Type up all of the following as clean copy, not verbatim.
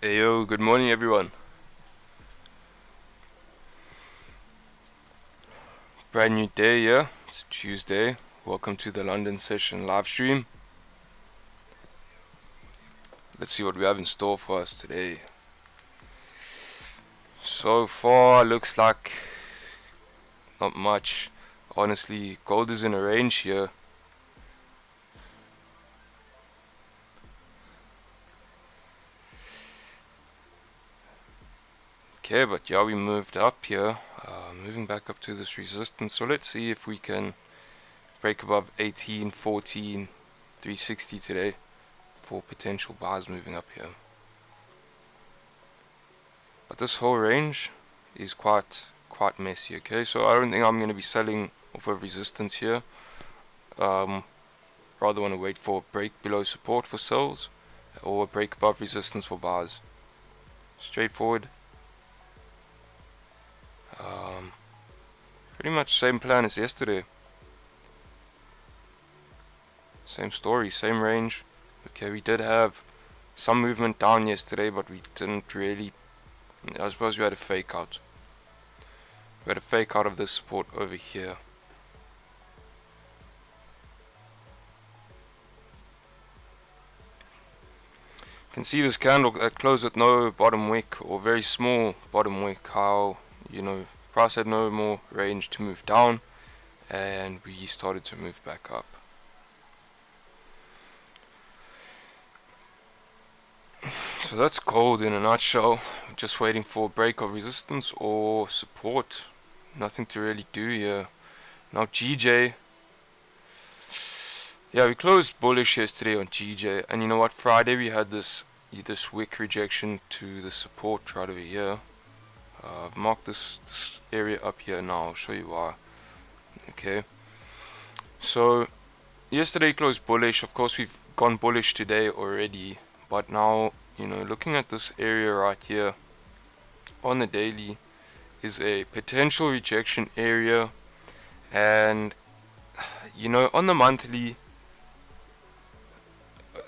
Hey yo, good morning everyone. Brand new day, yeah? It's Tuesday. Welcome to the London session live stream. Let's see what we have in store for us today. So far, looks like not much. Honestly, gold is in a range here. Okay, but yeah, we moved up here. Moving back up to this resistance. So let's see if we can break above 18, 14, 360 today for potential buys moving up here. But this whole range is quite messy, okay? So I don't think I'm going to be selling off of resistance here. Rather want to wait for a break below support for sells or a break above resistance for buys. Straightforward. Pretty much same plan as yesterday. Same story, same range. Okay, we did have some movement down yesterday, but we didn't really. I suppose we had a fake out. We had a fake out of this support over here. You can see this candle that closed with no bottom wick or very small bottom wick. How, price had no more range to move down, and we started to move back up. So that's gold in a nutshell. Just waiting for a break of resistance or support. Nothing to really do here. Now GJ. Yeah, we closed bullish yesterday on GJ, and you know what? Friday we had this wick rejection to the support right over here. I've marked this area up here now. I'll show you why. Okay. So yesterday closed bullish. Of course, we've gone bullish today already, but now looking at this area right here on the daily is a potential rejection area, and on the monthly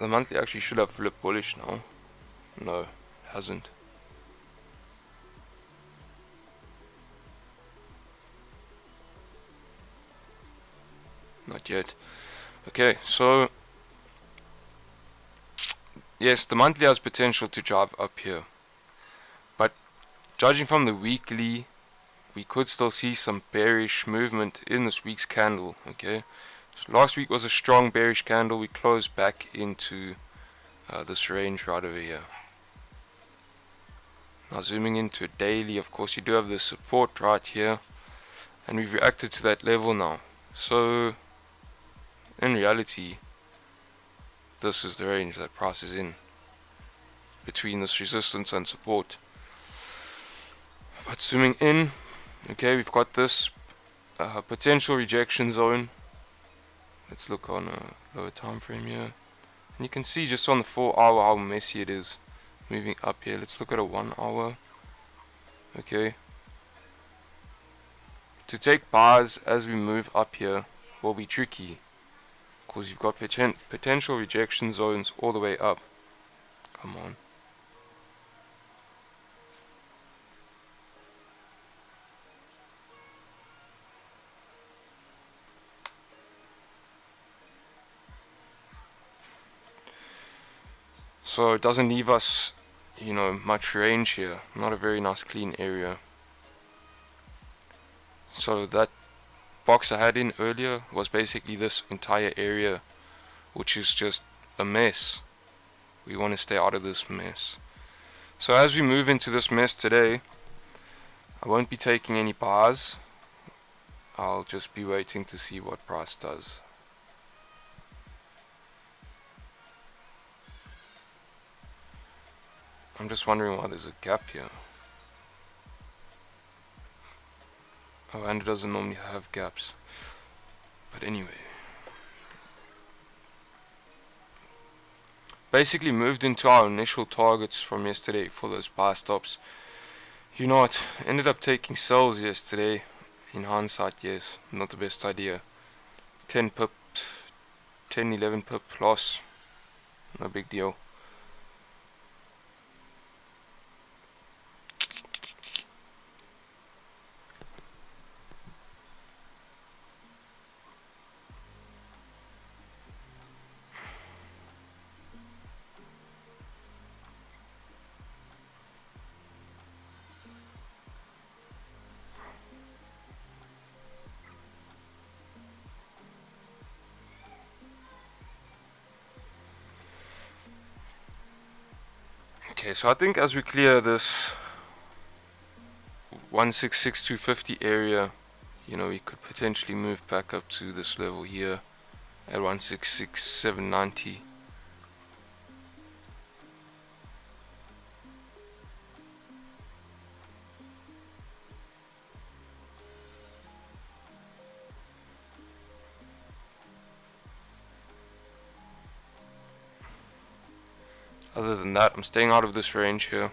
actually should have flipped bullish now. No, it hasn't. Not yet. Okay, so Yes, the monthly has potential to drive up here, but judging from the weekly, we could still see some bearish movement in this week's candle. Okay, so last week was a strong bearish candle. We closed back into this range right over here. Now zooming into a daily, of course you do have the support right here, and we've reacted to that level now. So in reality, this is the range that price is in, between this resistance and support. But zooming in, okay, we've got this potential rejection zone. Let's look on a lower time frame here, and you can see just on the 4 hour how messy it is moving up here. Let's look at a 1 hour. Okay, to take buys as we move up here will be tricky, because you've got potential rejection zones all the way up. Come on. So it doesn't leave us, much range here. Not a very nice clean area. So that box I had in earlier was basically this entire area, which is just a mess. We want to stay out of this mess. So as we move into this mess today, I won't be taking any buys. I'll just be waiting to see what price does. I'm just wondering why there's a gap here. Oh, and it doesn't normally have gaps. But anyway. Basically moved into our initial targets from yesterday for those buy stops. You know what? Ended up taking sells yesterday. In hindsight, yes, not the best idea. 10 pip, 10, 11 pip loss. No big deal. Okay, so I think as we clear this 166,250 area, we could potentially move back up to this level here at 166,790. Other than that, I'm staying out of this range here.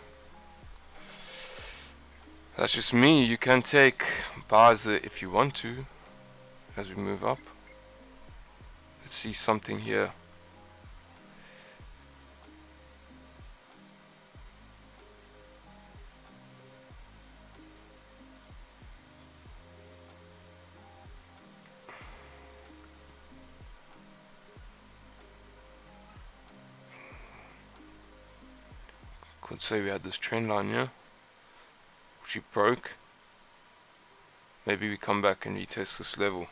That's just me. You can take buys if you want to as we move up. Let's see something here. Could say we had this trend line here, which we broke. Maybe we come back and retest this level.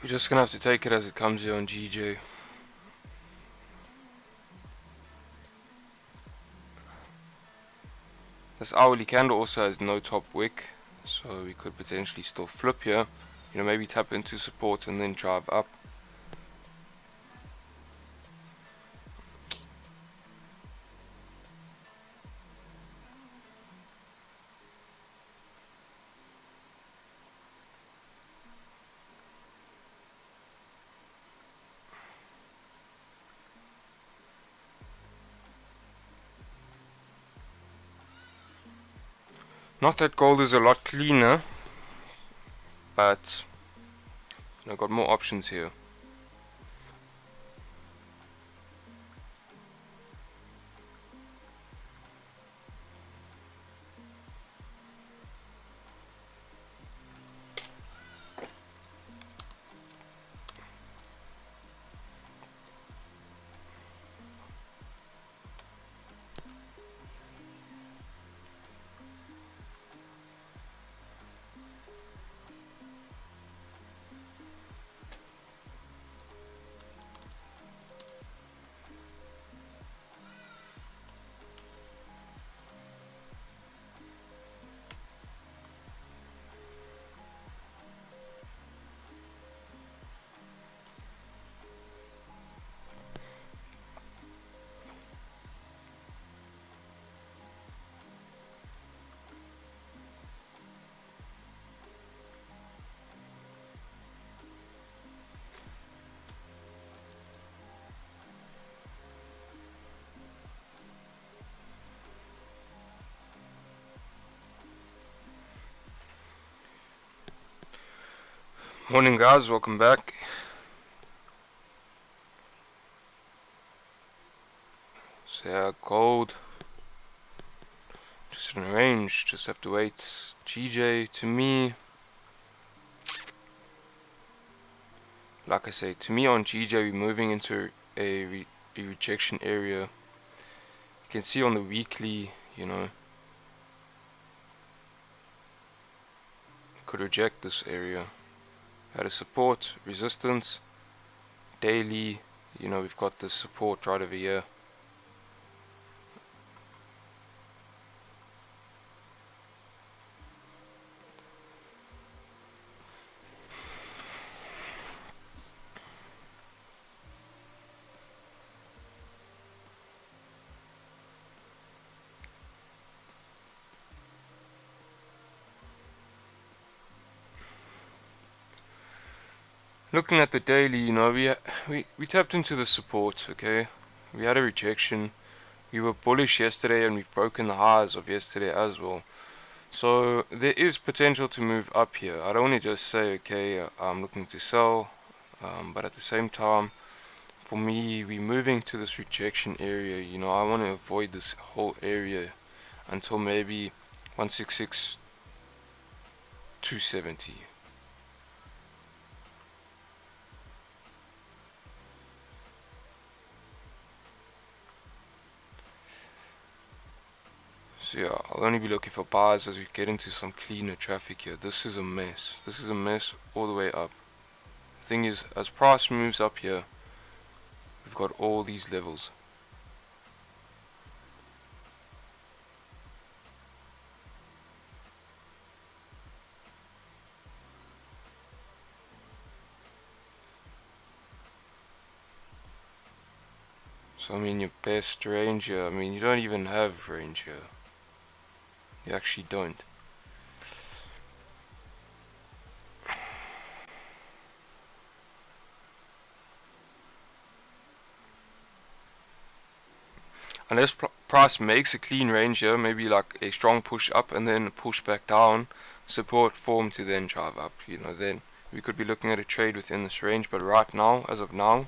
We're just gonna have to take it as it comes here on GJ. This hourly candle also has no top wick, so we could potentially still flip here. You know, maybe tap into support and then drive up. Not that gold is a lot cleaner, but I've got more options here. Morning guys, welcome back. So yeah, gold just in range, just have to wait. GJ, to me, like I say, to me on GJ we're moving into a rejection area. You can see on the weekly, you know, could reject this area. Had a support, resistance, daily, you know, we've got the support right over here. Looking at the daily, you know, we tapped into the support, okay? We had a rejection. We were bullish yesterday and we've broken the highs of yesterday as well. So there is potential to move up here. I don't want to just say, okay, I'm looking to sell, but at the same time, for me, we're moving to this rejection area. You know, I want to avoid this whole area until maybe 166,270. So yeah, I'll only be looking for buys as we get into some cleaner traffic here. This is a mess. This is a mess all the way up. The thing is, as price moves up here, we've got all these levels. So I mean, your best range here, I mean, you don't even have range here. You actually don't. Unless price makes a clean range here, maybe like a strong push up and then a push back down, support form to then drive up, you know, then we could be looking at a trade within this range. But right now, as of now,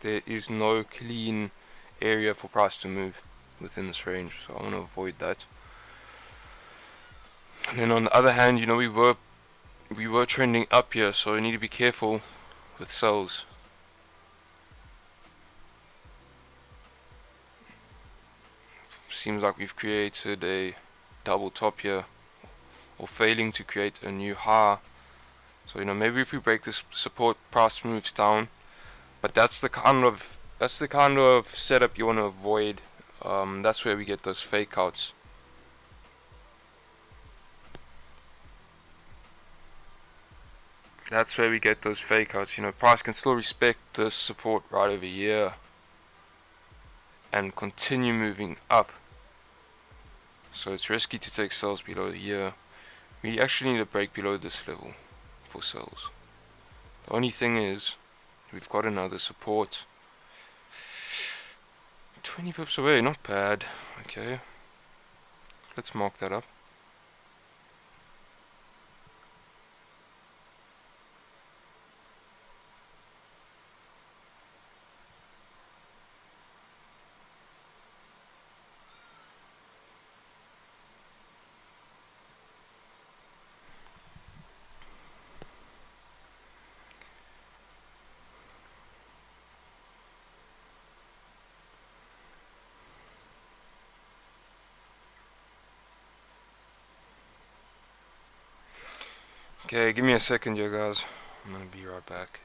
there is no clean area for price to move within this range, so I want to avoid that. And then on the other hand, you know, we were trending up here, so we need to be careful with sells. Seems like we've created a double top here, or failing to create a new high. So maybe if we break this support, price moves down. But that's the kind of setup you want to avoid. That's where we get those fake outs. That's where we get those fake outs. Price can still respect this support right over here and continue moving up. So it's risky to take sales below here. We actually need to break below this level for sales. The only thing is, we've got another support. 20 pips away, not bad. Okay, let's mark that up. Okay, give me a second here, guys. I'm gonna be right back.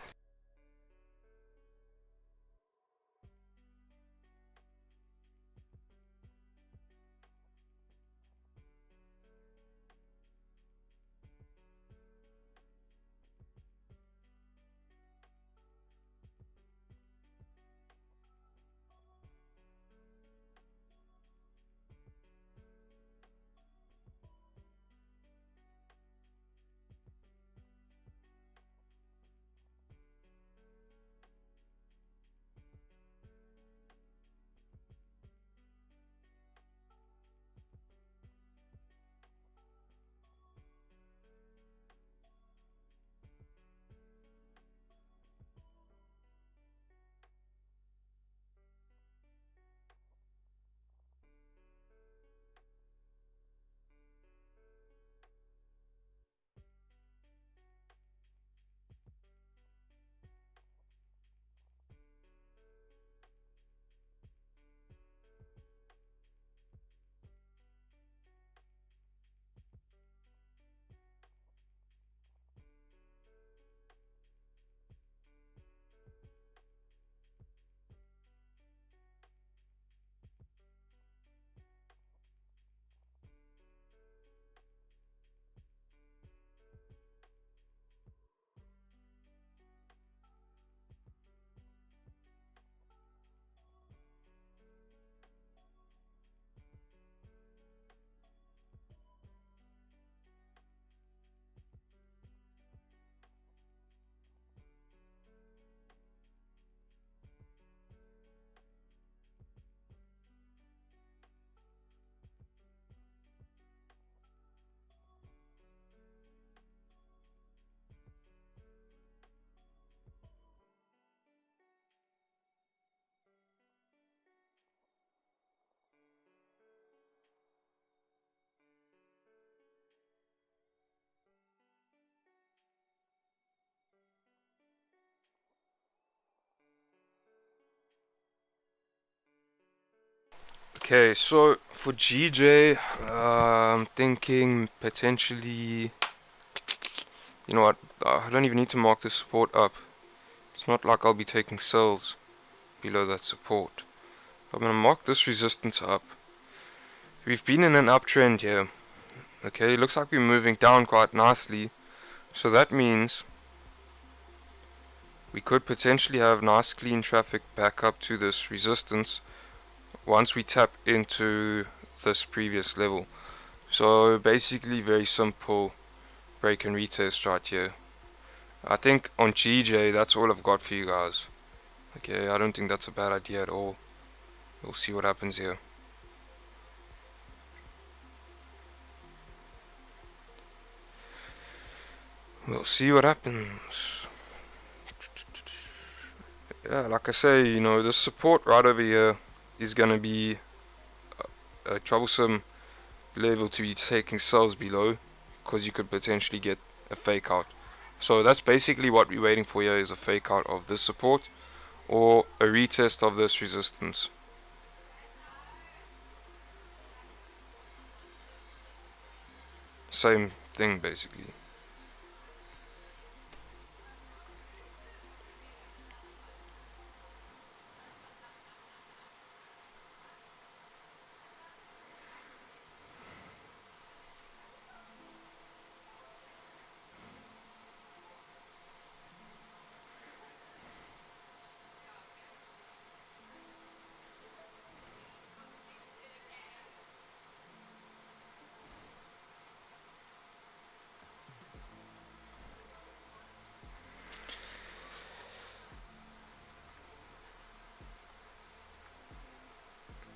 Okay, so for GJ, I'm thinking potentially, you know what, I don't even need to mark the support up. It's not like I'll be taking sells below that support. I'm going to mark this resistance up. We've been in an uptrend here. Okay, looks like we're moving down quite nicely. So that means we could potentially have nice clean traffic back up to this resistance once we tap into this previous level. So basically very simple break and retest right here. I think on GJ that's all I've got for you guys. Okay, I don't think that's a bad idea at all. We'll see what happens here. We'll see what happens. Yeah, like I say, the support right over here is gonna be a troublesome level to be taking sells below, because you could potentially get a fake out. So that's basically what we're waiting for here, is a fake out of this support or a retest of this resistance. Same thing basically.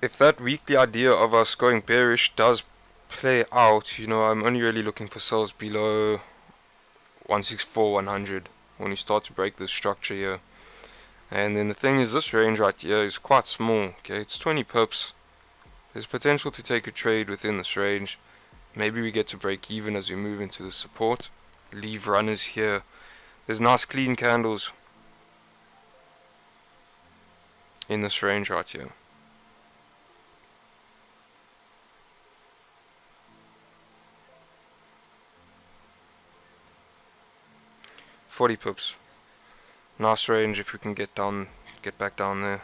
if that weekly idea of us going bearish does play out, you know, I'm only really looking for sells below 164, 100 when you start to break this structure here. And then the thing is, this range right here is quite small, okay, it's 20 pips. There's potential to take a trade within this range. Maybe we get to break even as we move into the support. Leave runners here. There's nice clean candles in this range right here. $40 pips. Nice range if we can get back down there.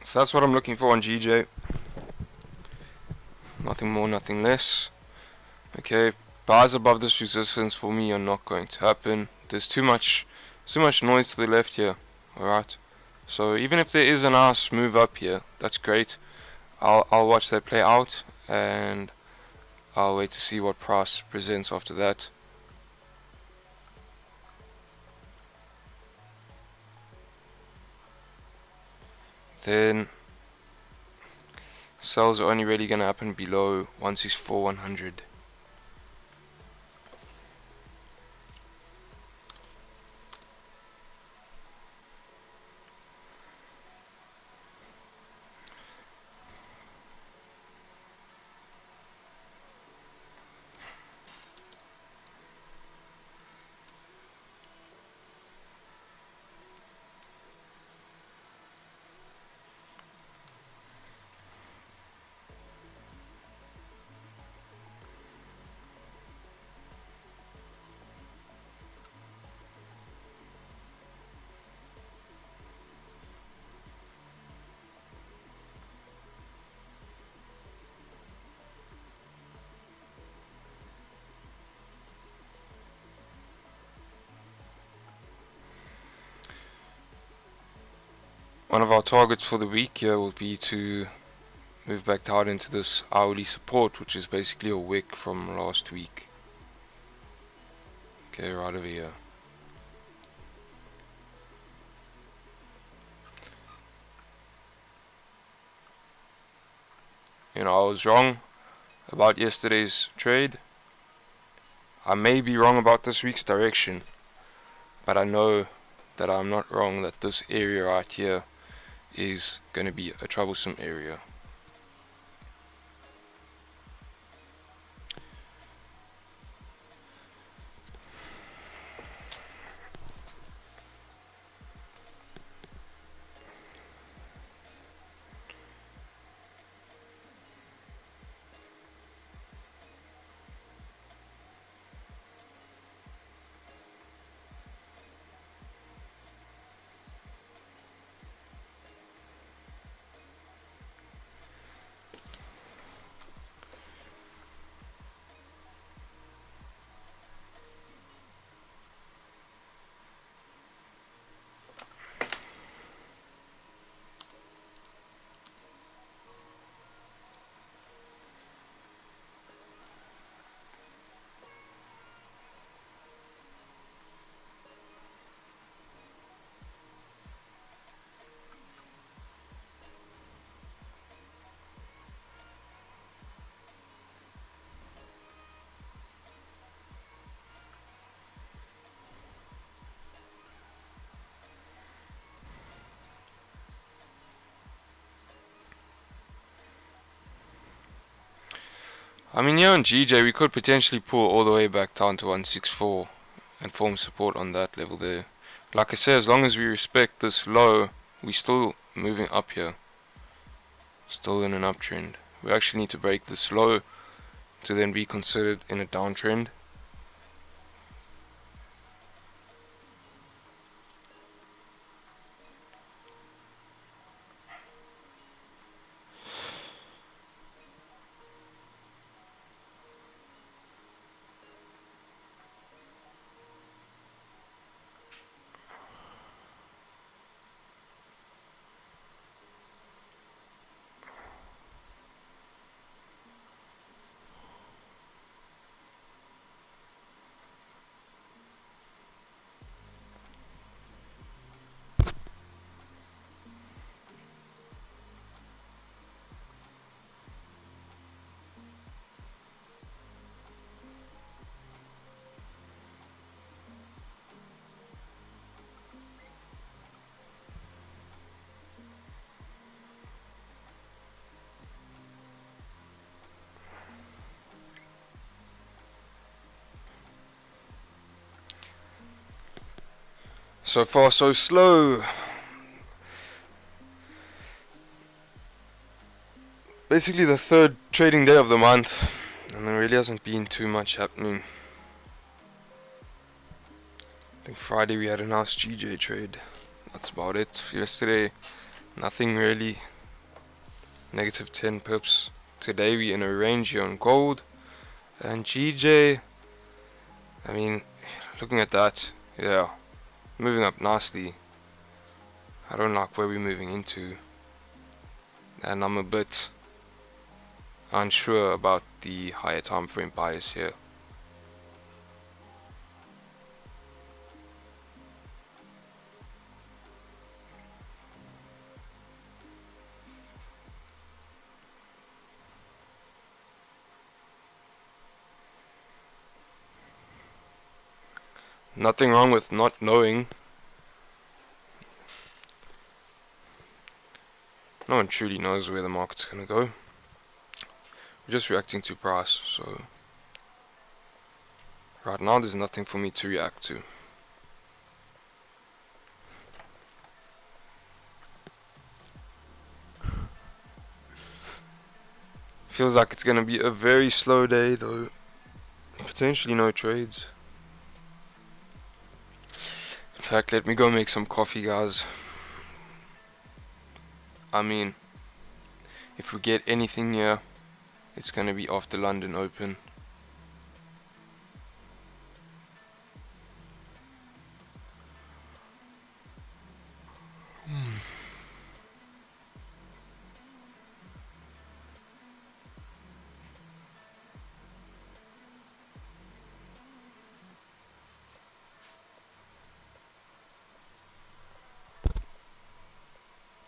So that's what I'm looking for on GJ. Nothing more, nothing less. Okay, buys above this resistance for me are not going to happen. There's too much noise to the left here. Alright. So even if there is a nice move up here, that's great. I'll watch that play out, and I'll wait to see what price presents after that. Then sells are only really going to happen below 164, 100. One of our targets for the week here will be to move back down into this hourly support, which is basically a wick from last week. Okay, right over here. You know, I was wrong about yesterday's trade. I may be wrong about this week's direction, but I know that I'm not wrong that this area right here is going to be a troublesome area. I mean, here on GJ we could potentially pull all the way back down to 164 and form support on that level there. Like I say, as long as we respect this low, we're still moving up here. Still in an uptrend. We actually need to break this low to then be considered in a downtrend. So far so slow. Basically the third trading day of the month, and there really hasn't been too much happening. I think Friday we had a nice GJ trade. That's about it. Yesterday, nothing really. Negative 10 pips. Today we in a range here on gold. And GJ, I mean, looking at that, yeah, moving up nicely. I don't like where we're moving into. And I'm a bit unsure about the higher time frame bias here. Nothing wrong with not knowing. No one truly knows where the market's gonna go. We're just reacting to price, so right now there's nothing for me to react to. Feels like it's gonna be a very slow day though. Potentially no trades. In fact, let me go make some coffee, guys. I mean, if we get anything here, it's gonna be after London Open.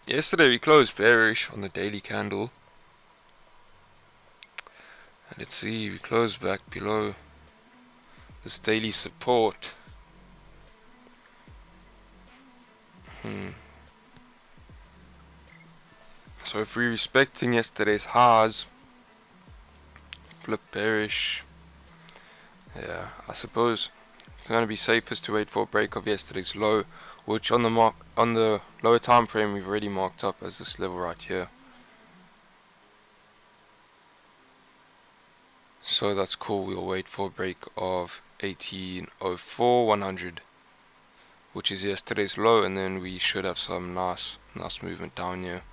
Yesterday we closed bearish on the daily candle. And let's see, we closed back below this daily support. So if we're respecting yesterday's highs, flip bearish. Yeah, I suppose it's going to be safest to wait for a break of yesterday's low, which on the lower time frame we've already marked up as this level right here. So that's cool. We'll wait for a break of 1804 100, which is yesterday's low, and then we should have some nice movement down here.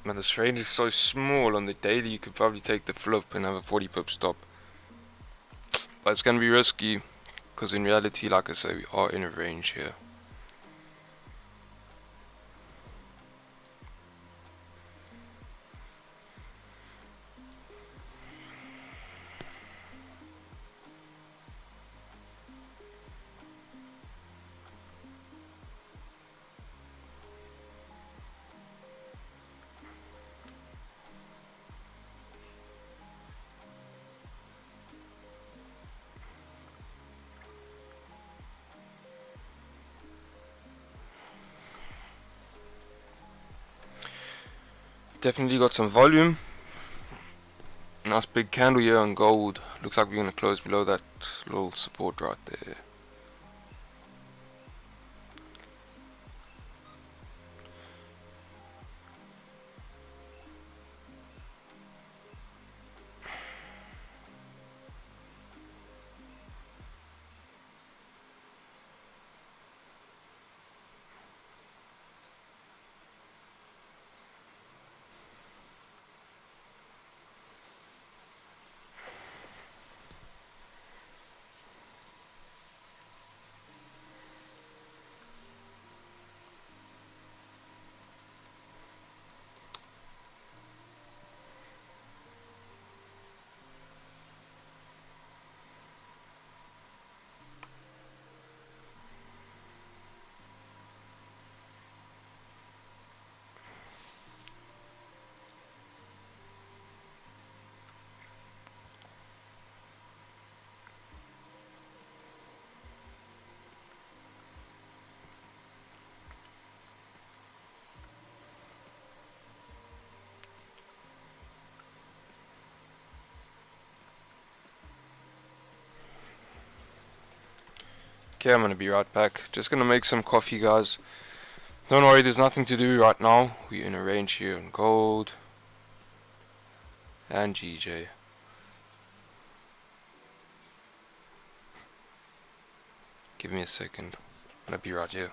Man, this range is so small. On the daily you could probably take the flip and have a 40 pip stop, but it's gonna be risky because in reality, like I say, we are in a range here. Definitely got some volume. Nice big candle here on gold. Looks like we're gonna close below that little support right there. Okay, I'm gonna be right back. Just gonna make some coffee, guys. Don't worry, there's nothing to do right now. We're in a range here on gold and GJ. Give me a second. I'm gonna be right here.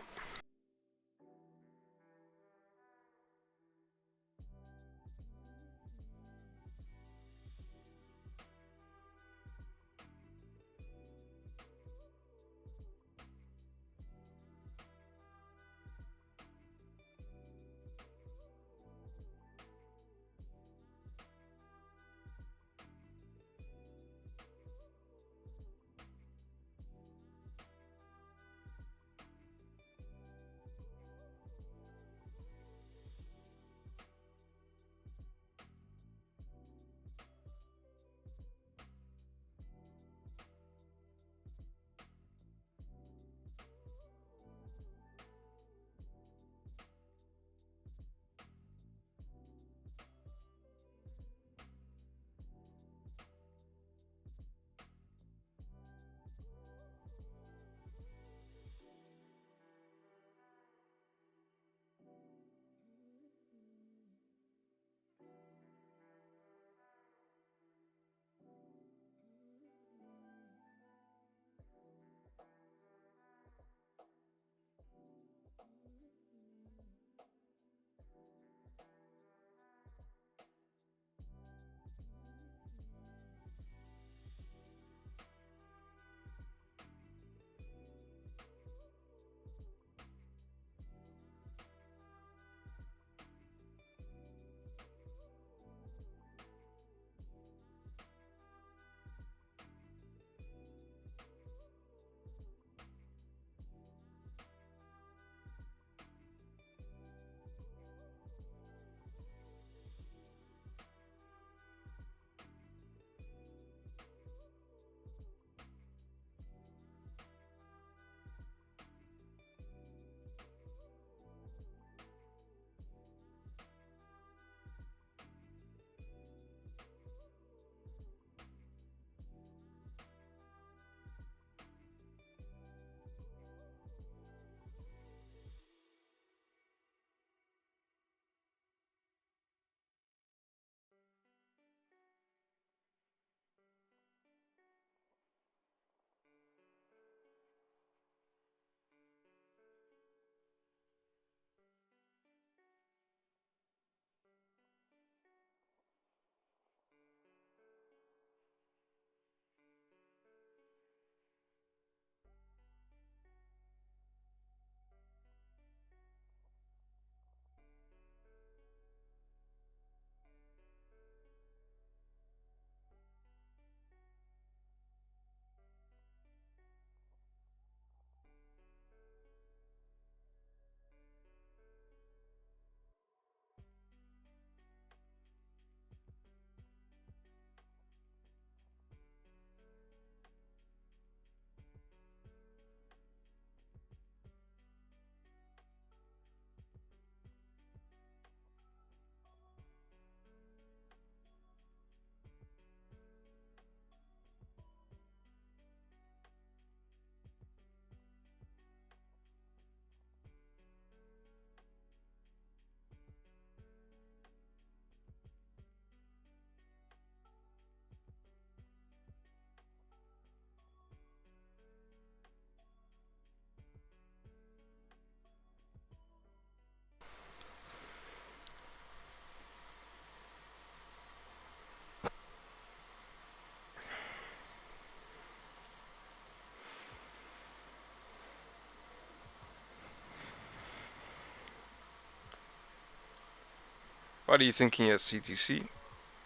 What are you thinking at CTC?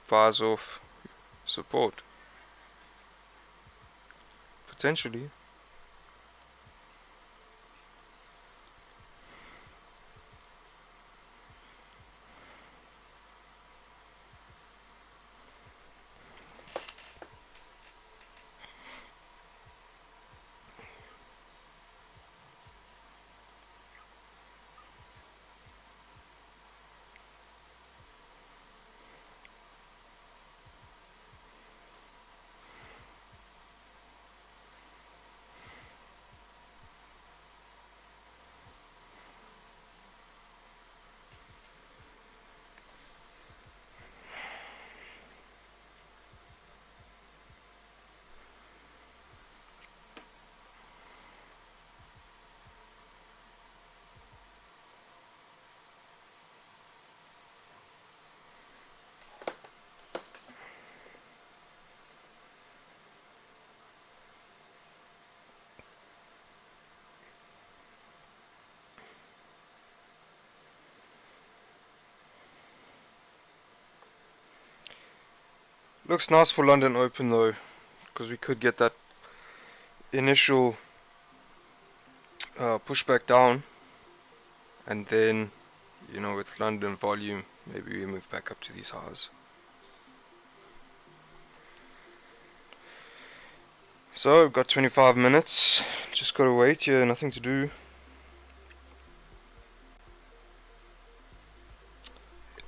Bars off support? Potentially. Looks nice for London Open though, because we could get that initial pushback down, and then, you know, with London volume, maybe we move back up to these highs. So, we've got 25 minutes, just gotta wait here, nothing to do.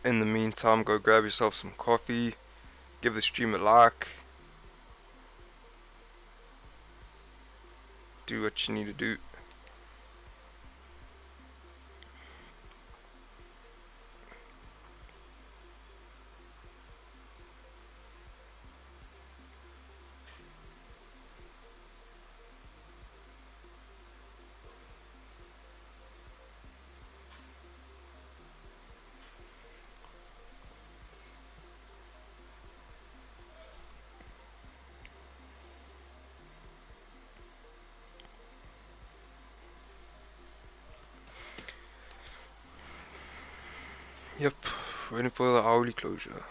In the meantime, go grab yourself some coffee, give the stream a like, do what you need to do. Yep, waiting for the hourly closure.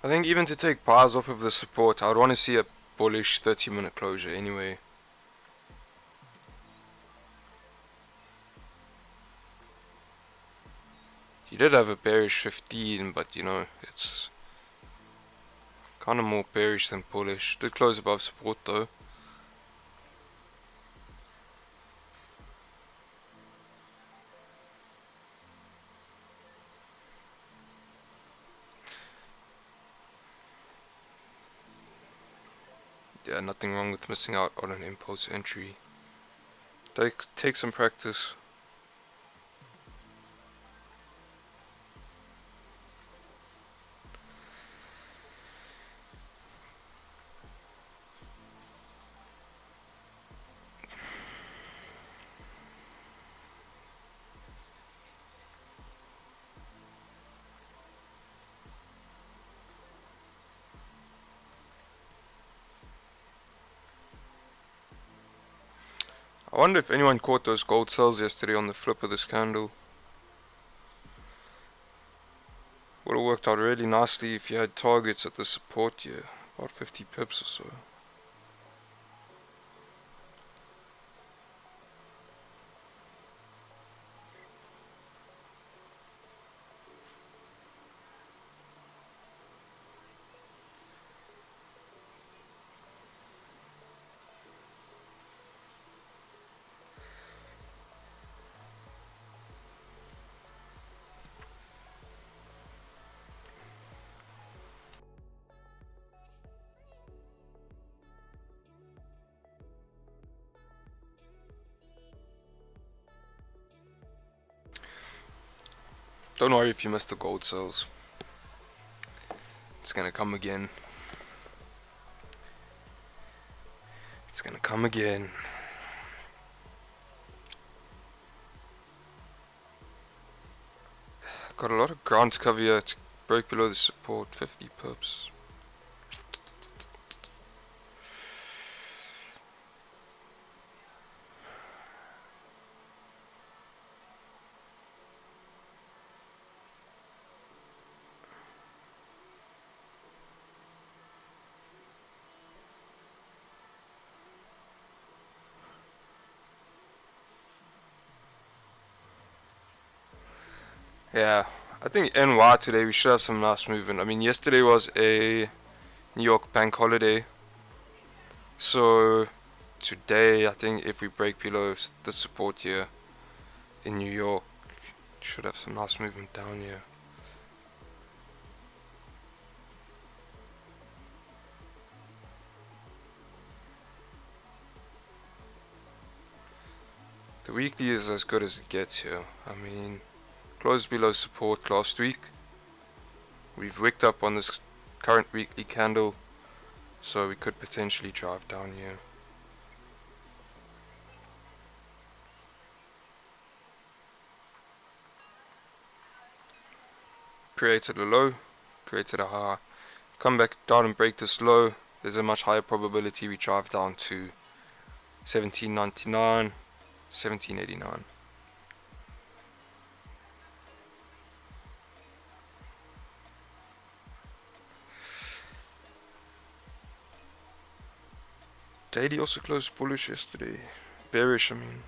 I think even to take bars off of the support, I'd want to see a bullish 30-minute closure anyway. He did have a bearish 15, but you know, it's kind of more bearish than bullish. Did close above support though. Yeah, nothing wrong with missing out on an impulse entry. Take some practice. I wonder if anyone caught those gold sells yesterday on the flip of this candle. Would have worked out really nicely if you had targets at the support here, about 50 pips or so. Don't worry if you missed the gold sales. It's gonna come again. It's gonna come again. Got a lot of ground to cover here to break below the support, 50 pips. Yeah, I think NY today we should have some nice movement. I mean, yesterday was a New York bank holiday, so today I think if we break below the support here in New York, should have some nice movement down here. The weekly is as good as it gets here. I mean, closed below support last week. We've wicked up on this current weekly candle, so we could potentially drive down here. Created a low, created a high, come back down and break this low. There's a much higher probability we drive down to 1799, 1789. Daily also closed bullish yesterday. Bearish, I mean.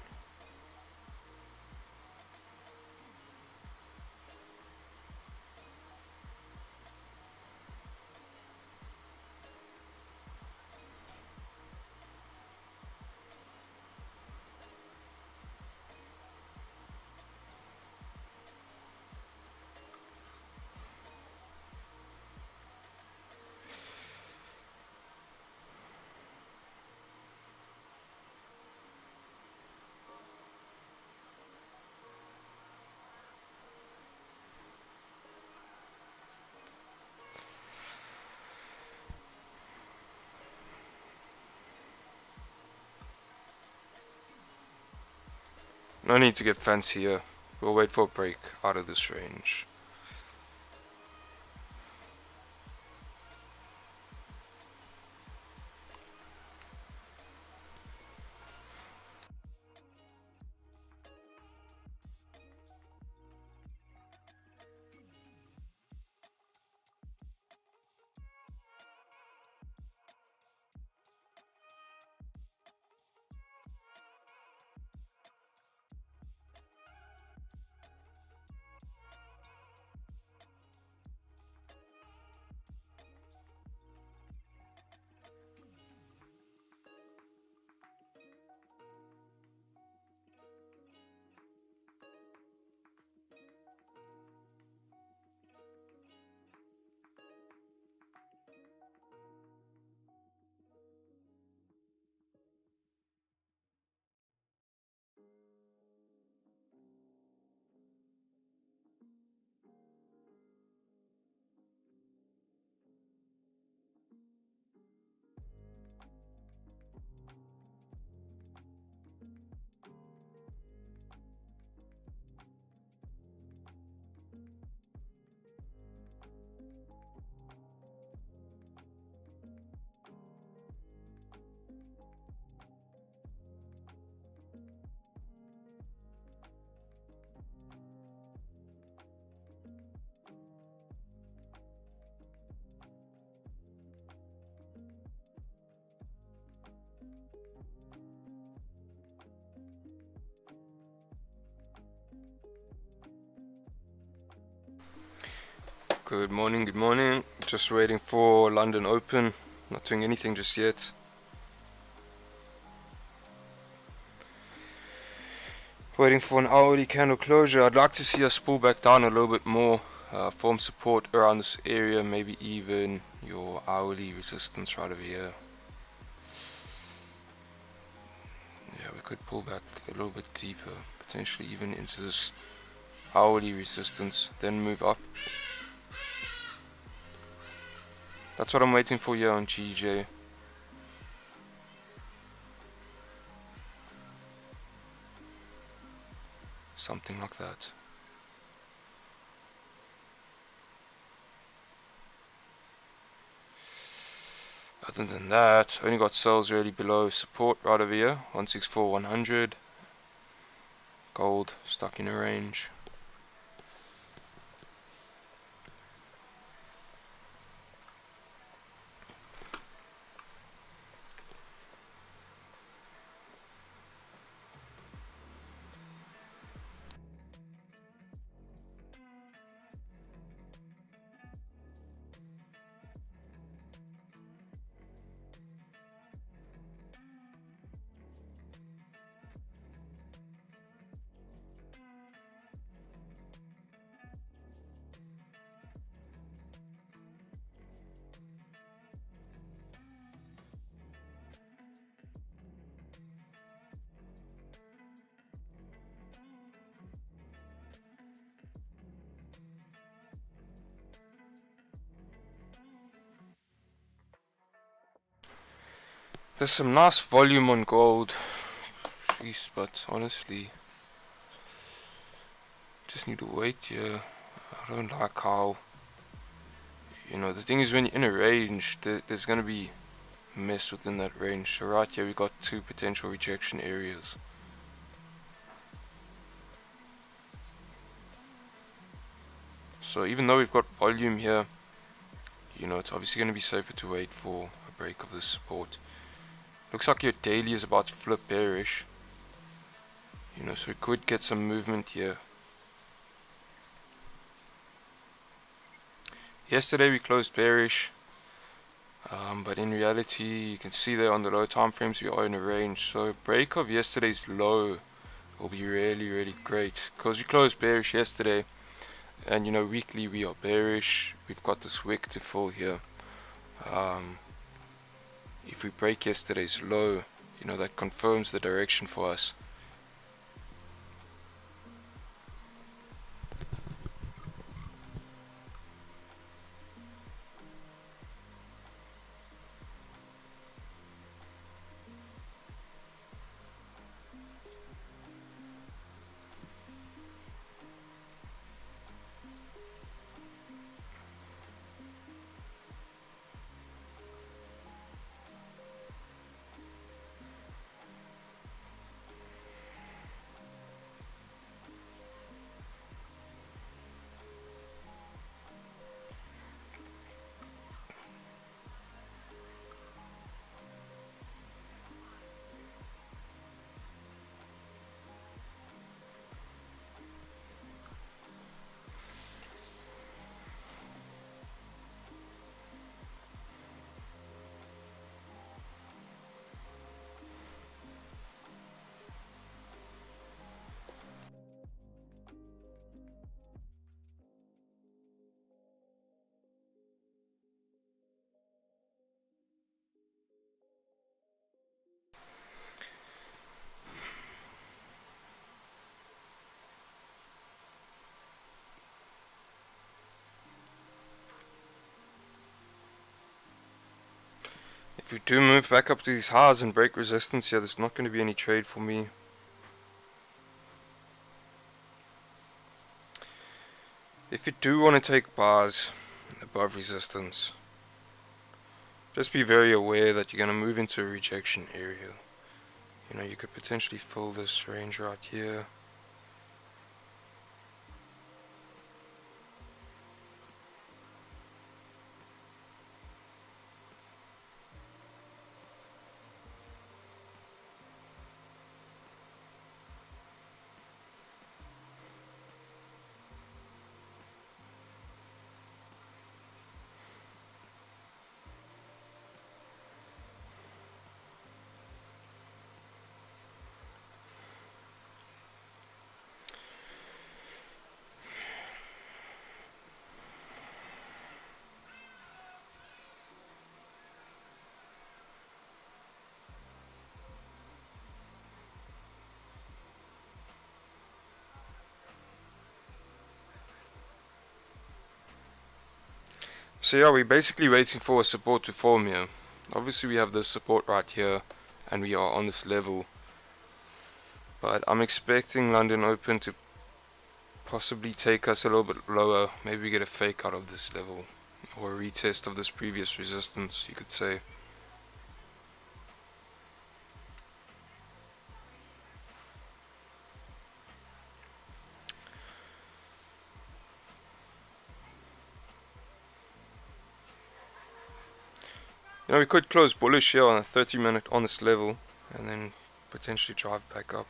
No need to get fancy here. We'll wait for a break out of this range. Good morning, good morning. Just waiting for London Open. Not doing anything just yet. Waiting for an hourly candle closure. I'd like to see us pull back down a little bit more. Form support around this area, maybe even your hourly resistance right over here. Yeah, we could pull back a little bit deeper, potentially even into this hourly resistance, then move up. That's what I'm waiting for here on GJ. Something like that. Other than that, only got sales really below support right over here, 164.100. Gold stuck in a range. There's some nice volume on gold. Jeez, but honestly, just need to wait here. I don't like how, the thing is when you're in a range, there's gonna be mess within that range. So right here we got two potential rejection areas. So even though we've got volume here, it's obviously going to be safer to wait for a break of this support. Looks like your daily is about to flip bearish. So we could get some movement here. Yesterday we closed bearish, but in reality you can see there on the low time frames we are in a range. So break of yesterday's low will be really great, because we closed bearish yesterday, and weekly we are bearish. We've got this wick to fill here. If we break yesterday's low, that confirms the direction for us. If we do move back up to these highs and break resistance here, there's not going to be any trade for me. If you do want to take bars above resistance, just be very aware that you're going to move into a rejection area. You could potentially fill this range right here. So yeah, we're basically waiting for a support to form here. Obviously we have this support right here and we are on this level, but I'm expecting London Open to possibly take us a little bit lower. Maybe we get a fake out of this level, or a retest of this previous resistance, you could say. You know, we could close bullish here on a 30-minute on this level and then potentially drive back up.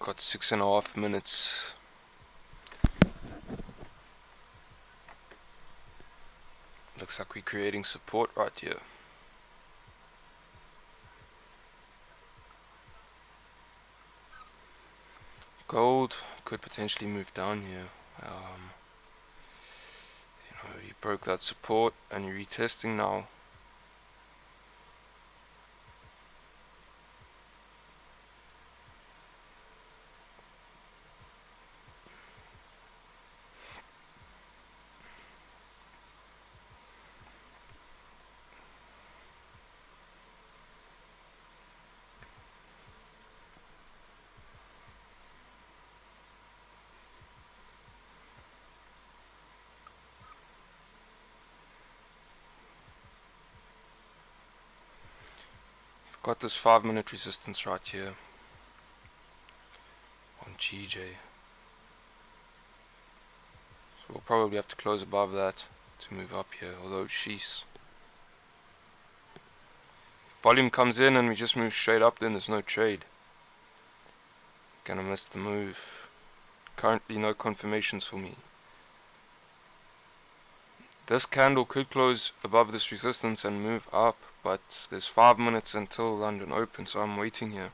Got 6.5 minutes. Looks like we're creating support right here. Gold could potentially move down here. You broke that support and you're retesting now. We've got this 5-minute resistance right here on GJ. So we'll probably have to close above that to move up here, although sheesh. If volume comes in and we just move straight up, then there's no trade. Gonna miss the move. Currently no confirmations for me. This candle could close above this resistance and move up, but there's 5 minutes until London open, so I'm waiting here.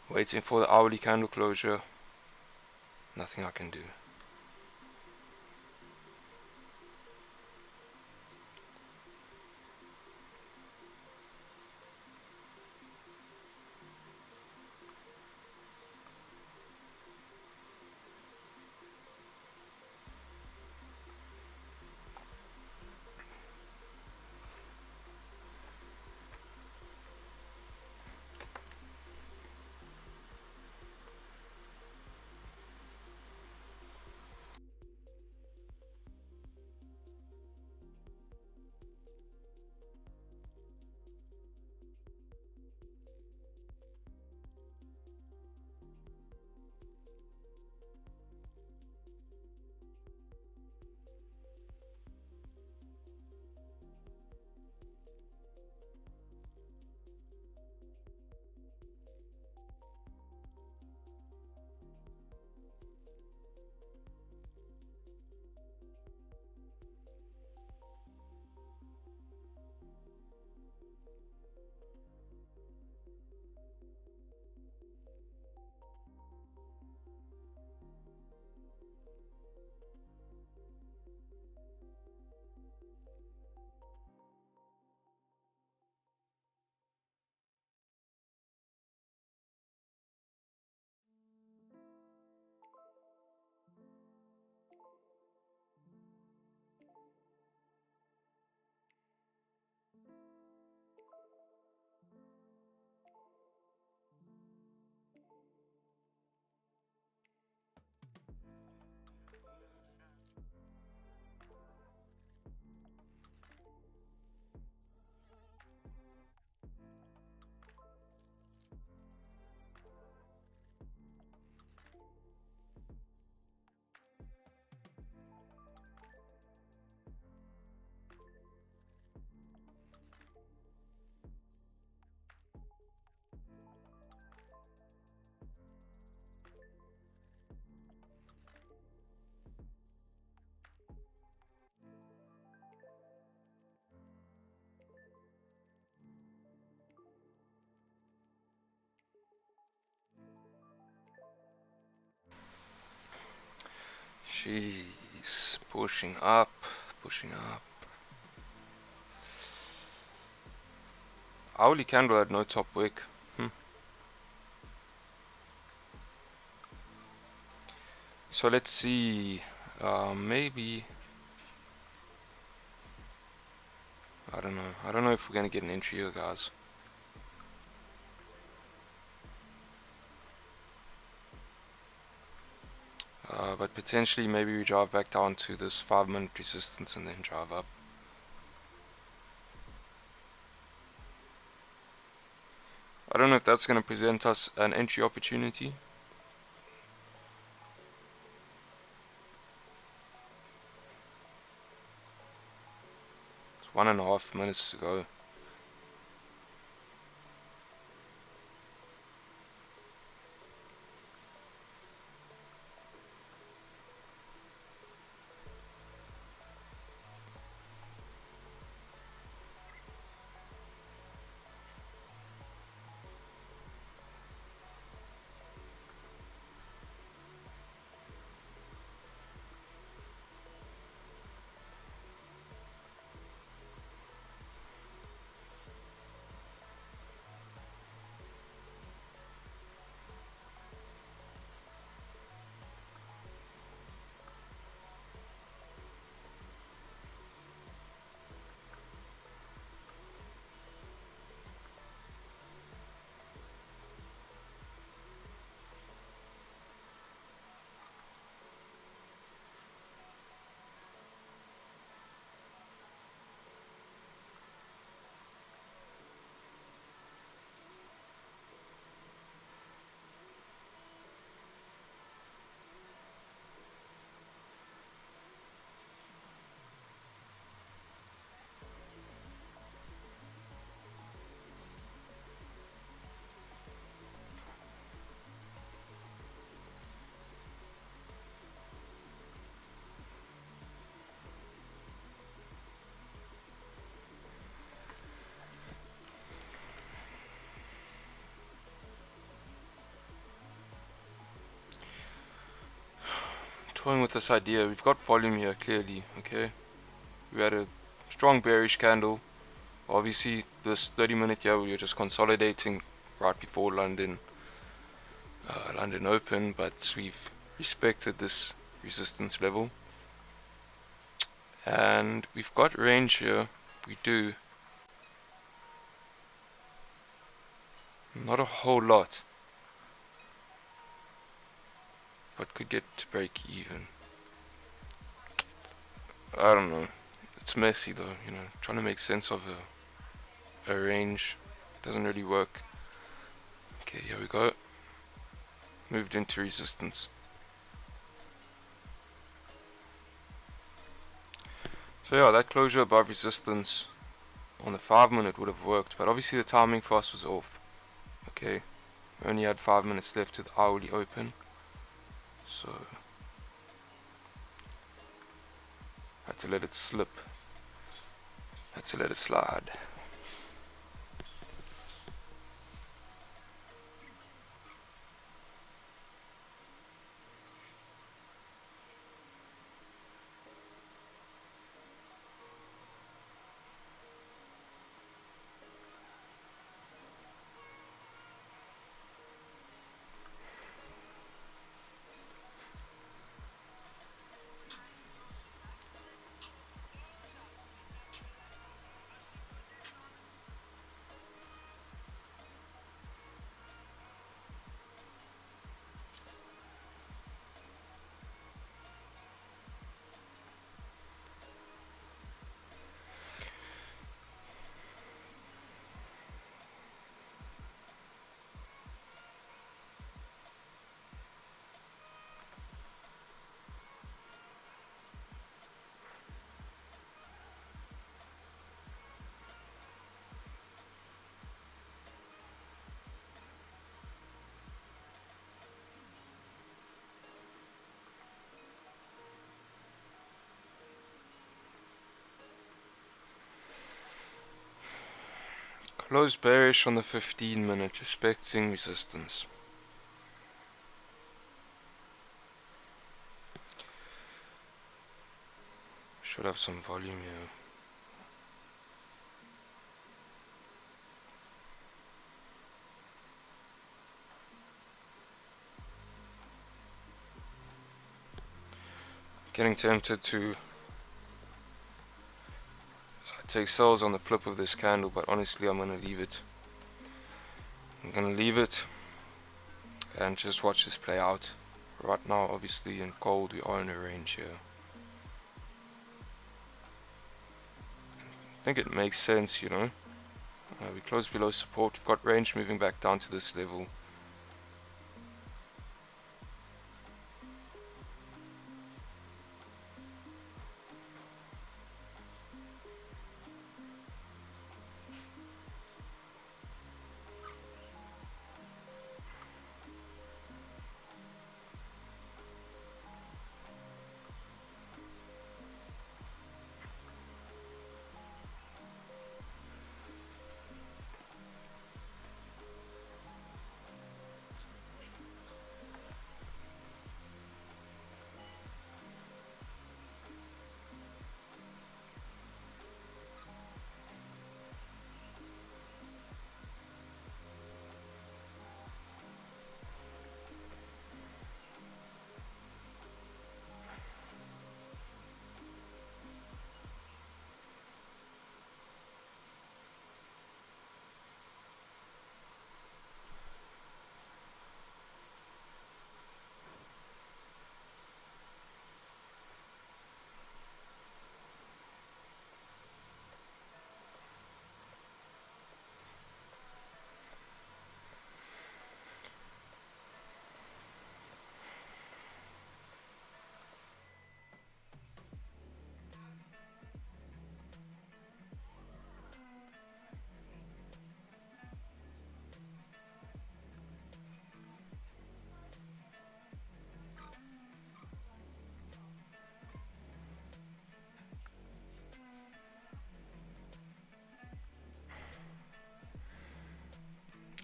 Waiting for the hourly candle closure. Nothing I can do. She's pushing up, pushing up. Hourly candle had no top wick. So let's see. Maybe. I don't know. I don't know if we're gonna get an entry here, guys. But potentially maybe we drive back down to this 5-minute resistance and then drive up. I don't know if that's going to present us an entry opportunity. It's 1.5 minutes to go. toying with this idea. We've got volume here clearly, okay? We had a strong bearish candle. Obviously this 30-minute here we were just consolidating right before London Open, but we've respected this resistance level. And we've got range here. We do. Not a whole lot, but could get to break even. I don't know. It's messy though, you know, trying to make sense of a range doesn't really work. Okay, here we go. Moved into resistance. So yeah, that closure above resistance on the 5-minute would have worked, but obviously the timing for us was off. Okay, we only had 5 minutes left to the hourly open, so had to let it slip, had to let it slide. Closed bearish on the 15-minute, respecting resistance. Should have some volume here. Getting tempted to take sells on the flip of this candle, but honestly I'm gonna leave it. I'm gonna leave it and just watch this play out. Right now, obviously in gold, we are in a range here. I think it makes sense, you know. We closed below support. We've got range moving back down to this level.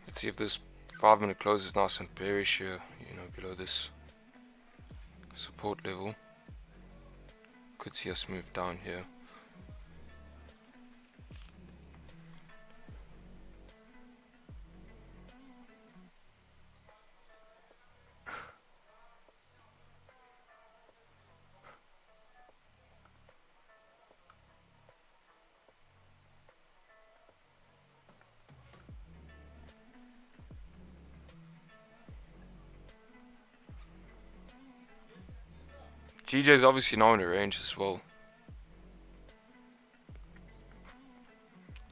Let's see if this 5-minute close is nice and bearish here, you know, below this support level. Could see us move down here. GJ is obviously now in the range as well.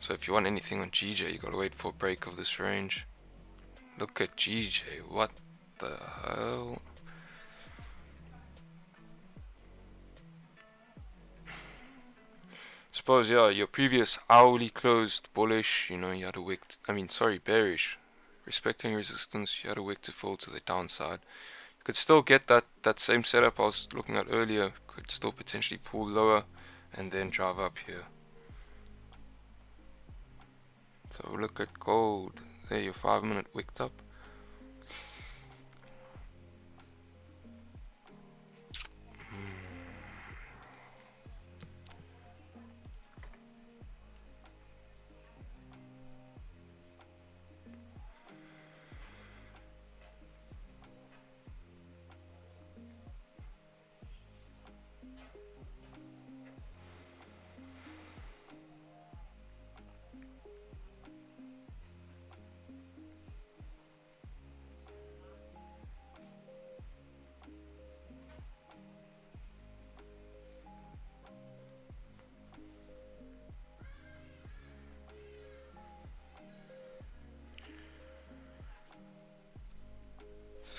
So if you want anything on GJ, you gotta wait for a break of this range. Look at GJ, what the hell? Suppose, yeah, your previous hourly closed bullish, you know, you had a wick, bearish. Respecting resistance, you had a wick to fall to the downside. You could still get that same setup I was looking at earlier. Could still potentially pull lower and then drive up here. So look at gold. There, your 5 minute wicked up.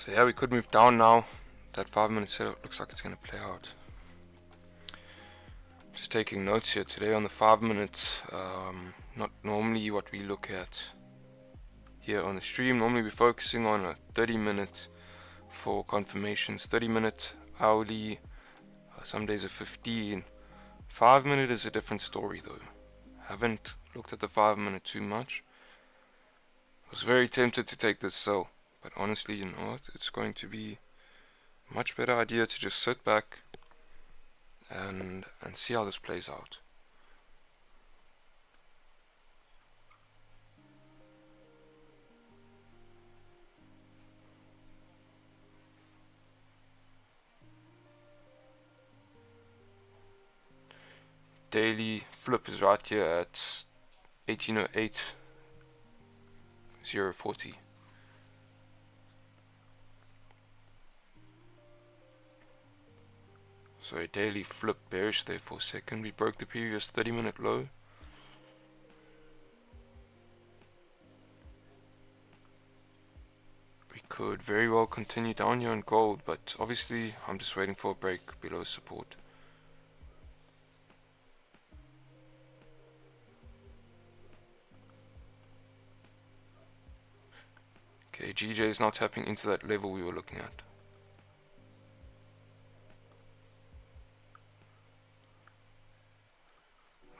So yeah, we could move down now. That 5 minute setup looks like it's going to play out. Just taking notes here today on the 5 minutes. Not normally what we look at here on the stream. Normally we're focusing on a 30 minute for confirmations. 30 minute hourly, some days a 15. 5 minute is a different story though. Haven't looked at the 5 minute too much. Was very tempted to take this sell, but honestly, you know what? It's going to be a much better idea to just sit back and see how this plays out. Daily flip is right here at 1808.040. So a daily flip bearish there for a second. We broke the previous 30 minute low. We could very well continue down here on gold, but obviously I'm just waiting for a break below support. Okay, GJ is now tapping into that level we were looking at.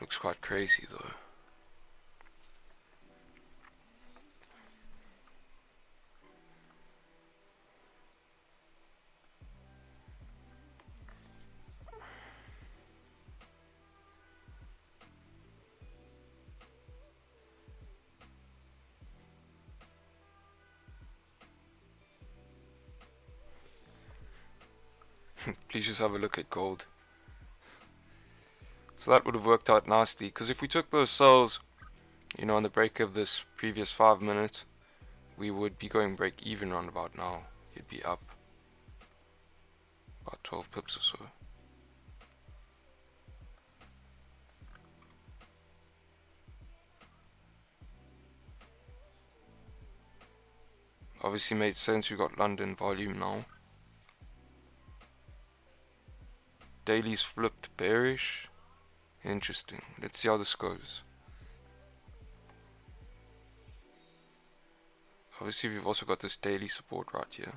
Looks quite crazy though. Please just have a look at gold. So that would have worked out nicely, because if we took those sells, you know, on the break of this previous 5 minutes, we would be going break even round about now. You'd be up about 12 pips or so. Obviously made sense, we got London volume now. Daily's flipped bearish. Interesting. Let's see how this goes. Obviously we've also got this daily support right here.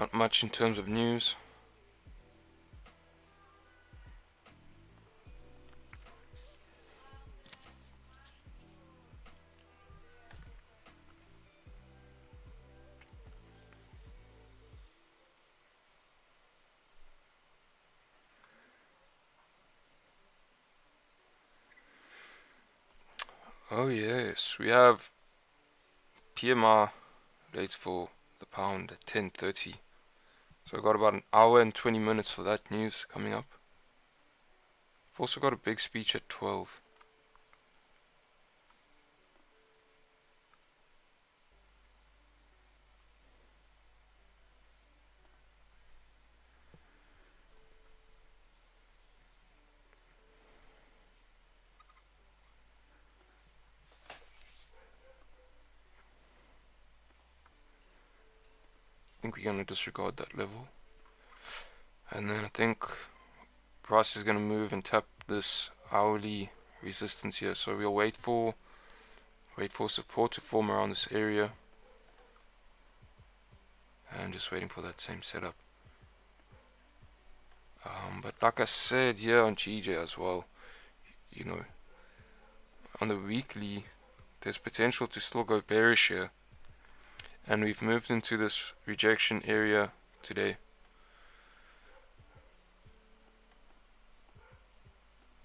Not much in terms of news. Oh yes, we have PMI dates for the pound at 10:30. So I've got about an hour and 20 minutes for that news coming up. I've also got a big speech at 12. I think we're going to disregard that level. And then I think price is going to move and tap this hourly resistance here. So we'll wait for support to form around this area. And just waiting for that same setup. But like I said here on GJ as well, you know, on the weekly, there's potential to still go bearish here. And we've moved into this rejection area today.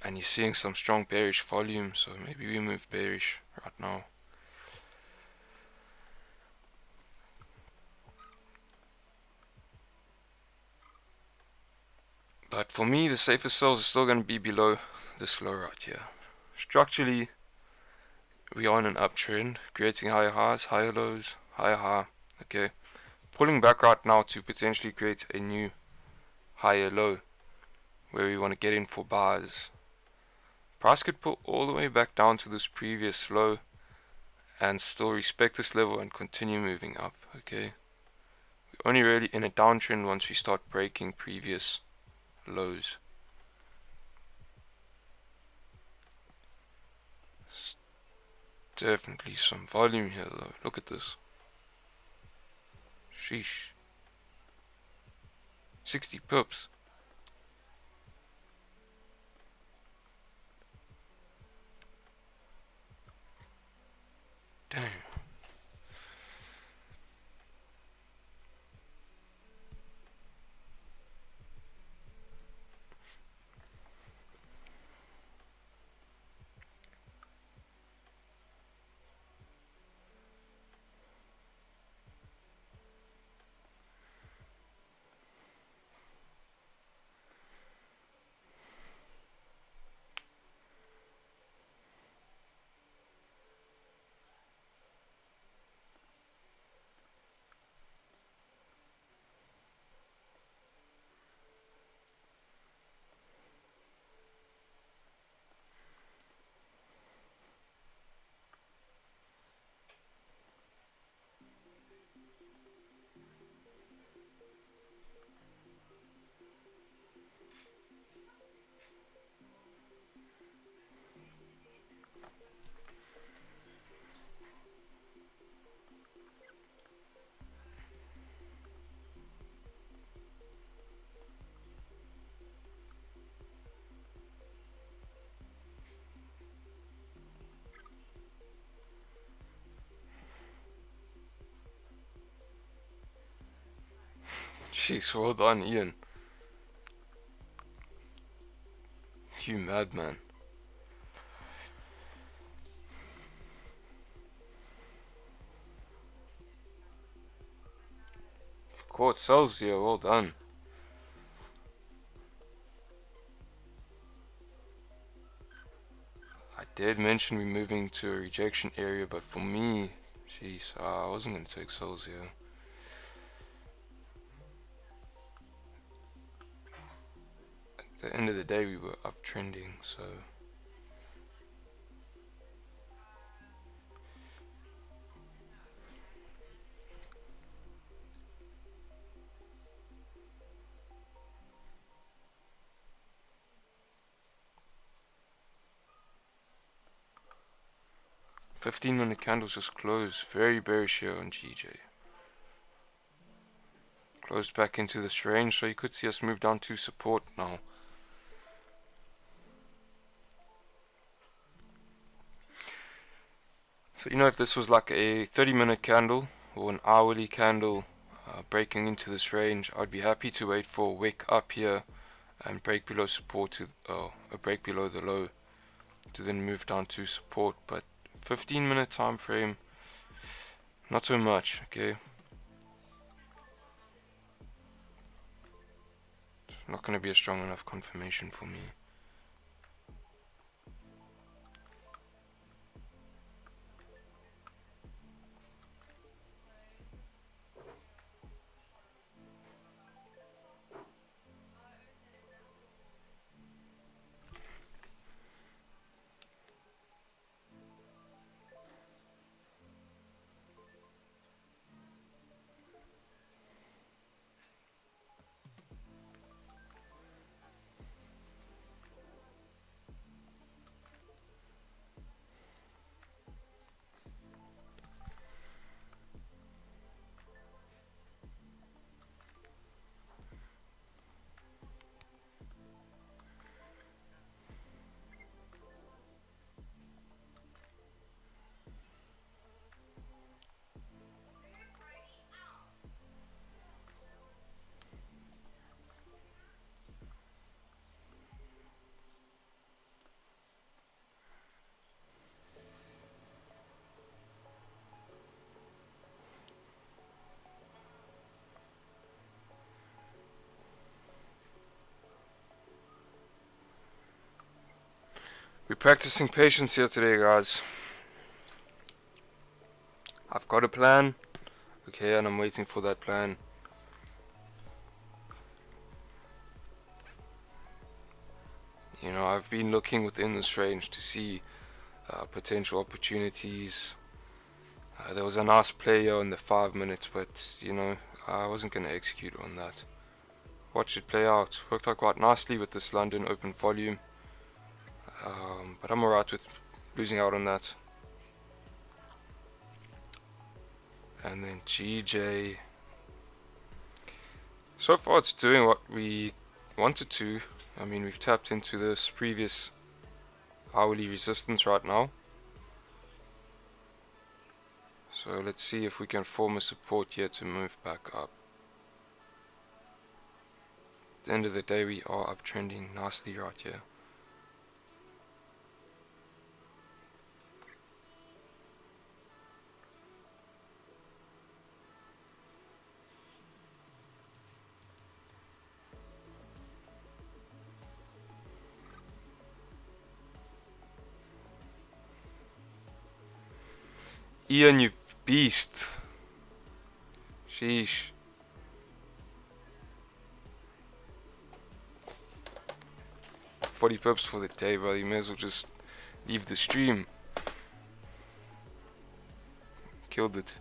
And you're seeing some strong bearish volume, so maybe we move bearish right now. But for me, the safest sells are still going to be below this low right here. Structurally, we are on an uptrend, creating higher highs, higher lows, higher high. Okay, pulling back right now to potentially create a new higher low where we want to get in for buys. Price could pull all the way back down to this previous low and still respect this level and continue moving up. Okay, we're only really in a downtrend once we start breaking previous lows. Definitely some volume here though. Look at this. Sheesh. 60 pips. Damn. Jeez, well done, Ian. You madman. Caught sells here, well done. I did mention we're moving to a rejection area, but for me, jeez, I wasn't going to take sells here. At the end of the day, we were uptrending, so. $15-minute candles just closed. Very bearish here on GJ. Closed back into this range, so you could see us move down to support now. So you know, if this was like a 30-minute candle or an hourly candle breaking into this range, I'd be happy to wait for a wick up here and break below support to a break below the low to then move down to support. But 15-minute time frame, not so much. Okay, it's not going to be a strong enough confirmation for me. We're practicing patience here today, guys. I've got a plan, okay, and I'm waiting for that plan. You know, I've been looking within this range to see potential opportunities. There was a nice play here in the 5 minutes, but you know, I wasn't going to execute on that. Watch it play out. Worked out quite nicely with this London open volume, but I'm alright with losing out on that. And then GJ. So far it's doing what we wanted to. I mean, we've tapped into this previous hourly resistance right now. So let's see if we can form a support here to move back up. At the end of the day, we are uptrending nicely right here. Ian, you beast. Sheesh. $40 pips for the day, bro. You may as well just leave the stream. Killed it.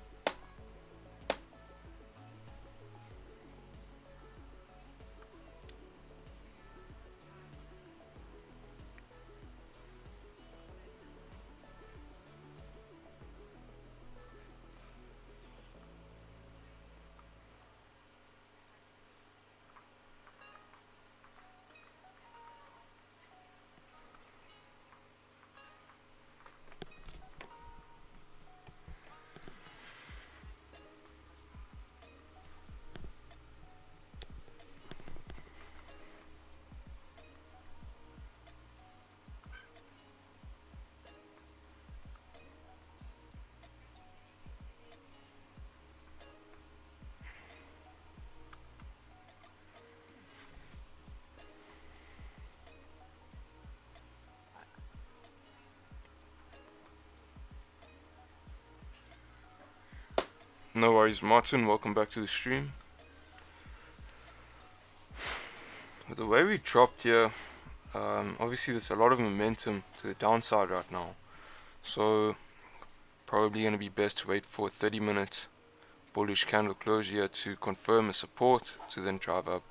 No worries, Martin. Welcome back to the stream. With the way we dropped here, obviously there's a lot of momentum to the downside right now. So probably going to be best to wait for a 30-minute bullish candle close here to confirm a support to then drive up.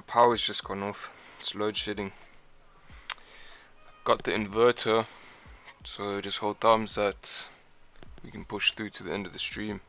My power's just gone off. It's load shedding. Got the inverter, so just hold thumbs that we can push through to the end of the stream.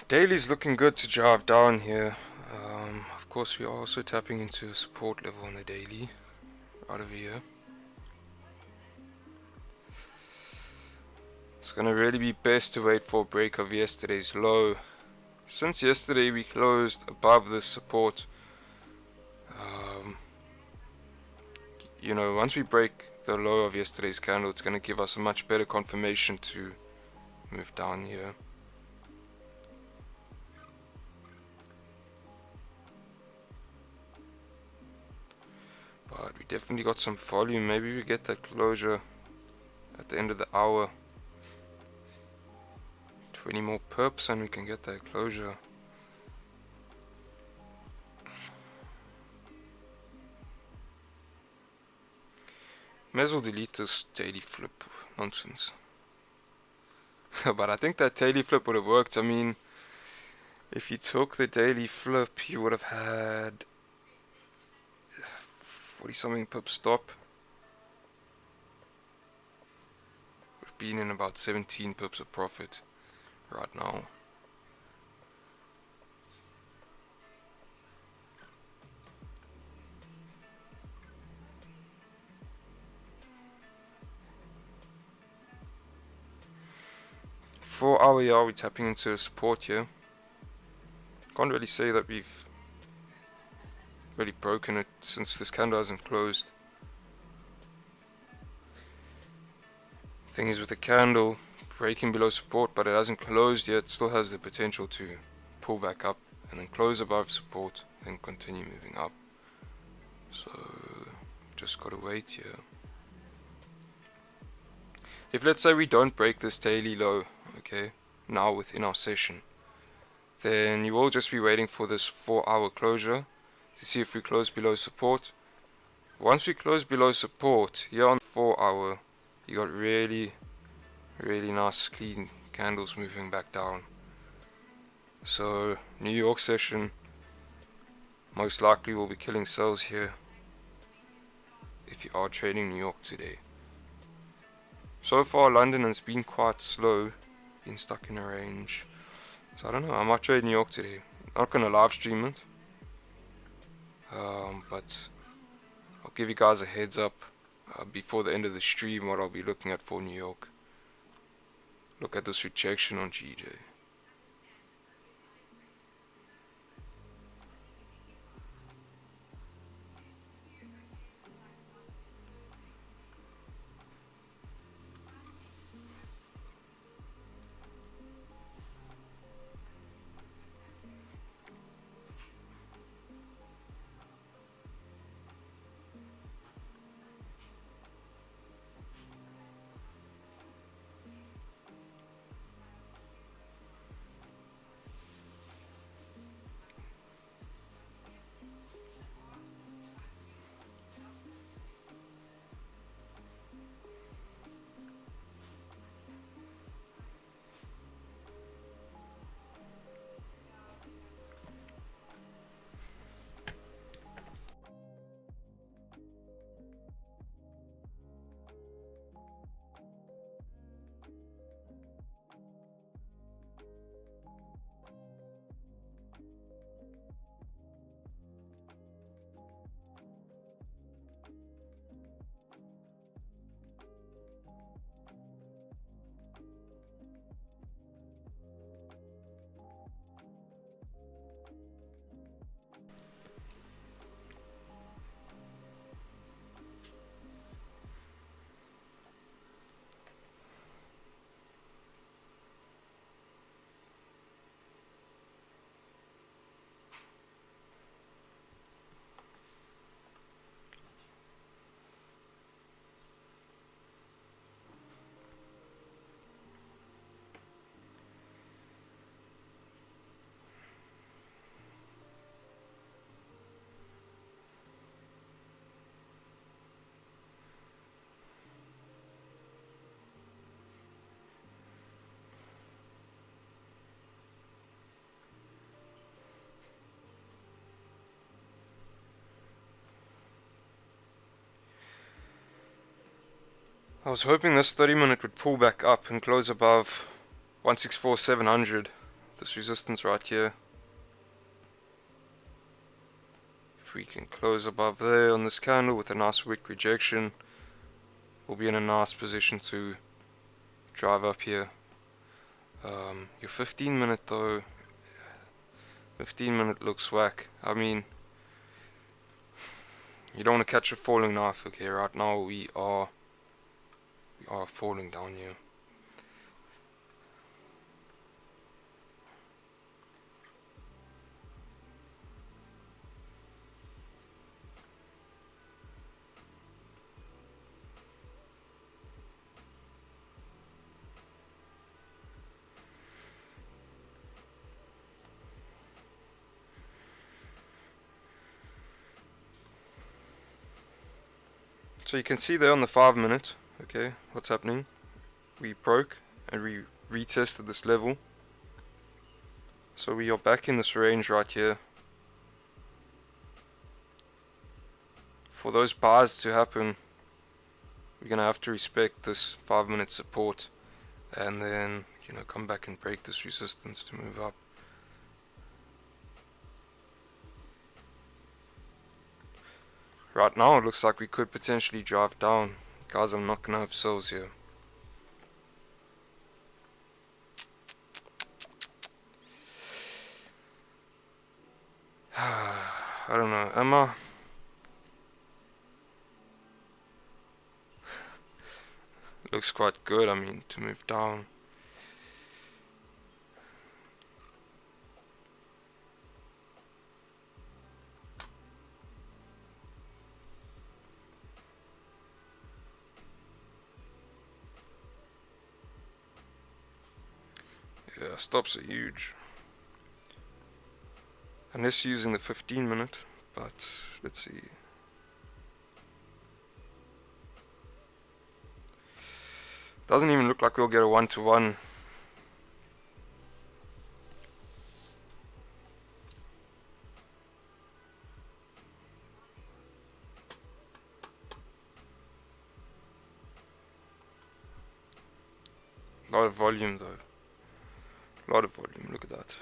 Daily's looking good to drive down here. Of course, we are also tapping into a support level on the daily right over here. It's gonna really be best to wait for a break of yesterday's low. Since yesterday we closed above this support, you know, once we break the low of yesterday's candle, it's gonna give us a much better confirmation to move down here. But we definitely got some volume. Maybe we get that closure at the end of the hour. 20 more perps and we can get that closure. May as well delete this daily flip nonsense. But I think that daily flip would have worked. I mean, if you took the daily flip, you would have had 40 something pip stop. We've been in about 17 pips of profit right now. For hour, yeah, we're tapping into a support here. Can't really say that we've really broken it since this candle hasn't closed. Thing is, with the candle breaking below support but it hasn't closed yet, it still has the potential to pull back up and then close above support and continue moving up. So just gotta wait here. If let's say we don't break this daily low, okay, now within our session, then you will just be waiting for this 4-hour closure to see if we close below support. Once we close below support, here on 4-hour, you got really nice clean candles moving back down. So New York session most likely will be killing sales here if you are trading New York today. So far London has been quite slow, been stuck in a range. So I don't know, I might trade New York today. Not gonna live stream it, but I'll give you guys a heads up before the end of the stream what I'll be looking at for New York. Look at this rejection on GJ. I was hoping this 30-minute would pull back up and close above 164,700, this resistance right here. If we can close above there on this candle with a nice wick rejection, we'll be in a nice position to drive up here. Your 15-minute though, 15-minute looks whack. I mean, you don't want to catch a falling knife. Okay, right now we are falling down here. So you can see there on the 5-minute, okay, what's happening. We broke and we retested this level. So we are back in this range right here. For those buys to happen, we're gonna have to respect this 5-minute support and then, you know, come back and break this resistance to move up. Right now it looks like we could potentially drive down. Guys, I'm not gonna have sells here. I don't know, am I? Looks quite good, I mean, to move down. Yeah, stops are huge. Unless using the 15-minute, but let's see. Doesn't even look like we'll get a 1-to-1. A lot of volume though. A lot of volume, look at that.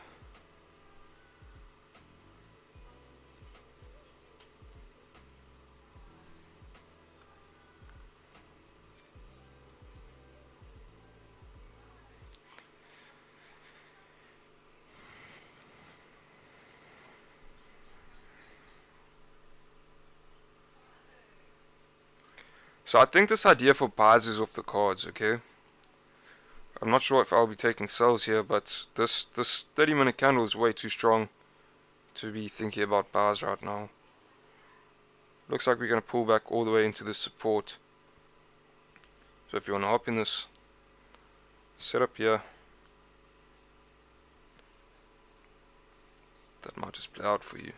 So I think this idea for buys is off the cards, okay? I'm not sure if I'll be taking sells here, but this 30-minute candle is way too strong to be thinking about buys right now. Looks like we're going to pull back all the way into this support. So if you want to hop in this setup here, that might just play out for you.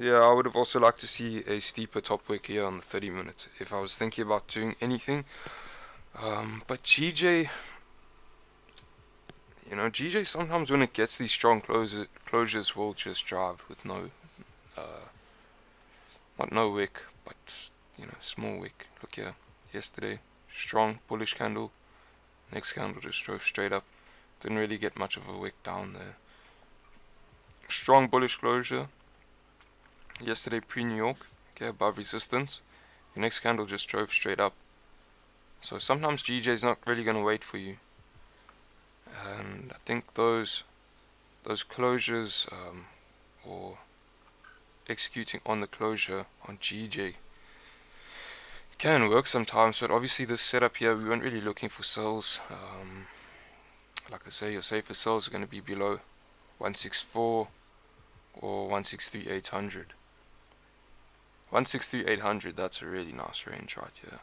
Yeah, I would have also liked to see a steeper top wick here on the 30 minutes if I was thinking about doing anything. But GJ, you know, GJ sometimes when it gets these strong closures will just drive with no, not no wick, but, you know, small wick. Look here, yesterday, strong bullish candle, next candle just drove straight up, didn't really get much of a wick down there. Strong bullish closure yesterday pre-New York, okay, above resistance. Your next candle just drove straight up. So sometimes GJ is not really going to wait for you, and I think those closures or executing on the closure on GJ can work sometimes, but obviously this setup here we weren't really looking for sells. Like I say, your safer sells are going to be below 164 or 163,800. 163,800, that's a really nice range right here.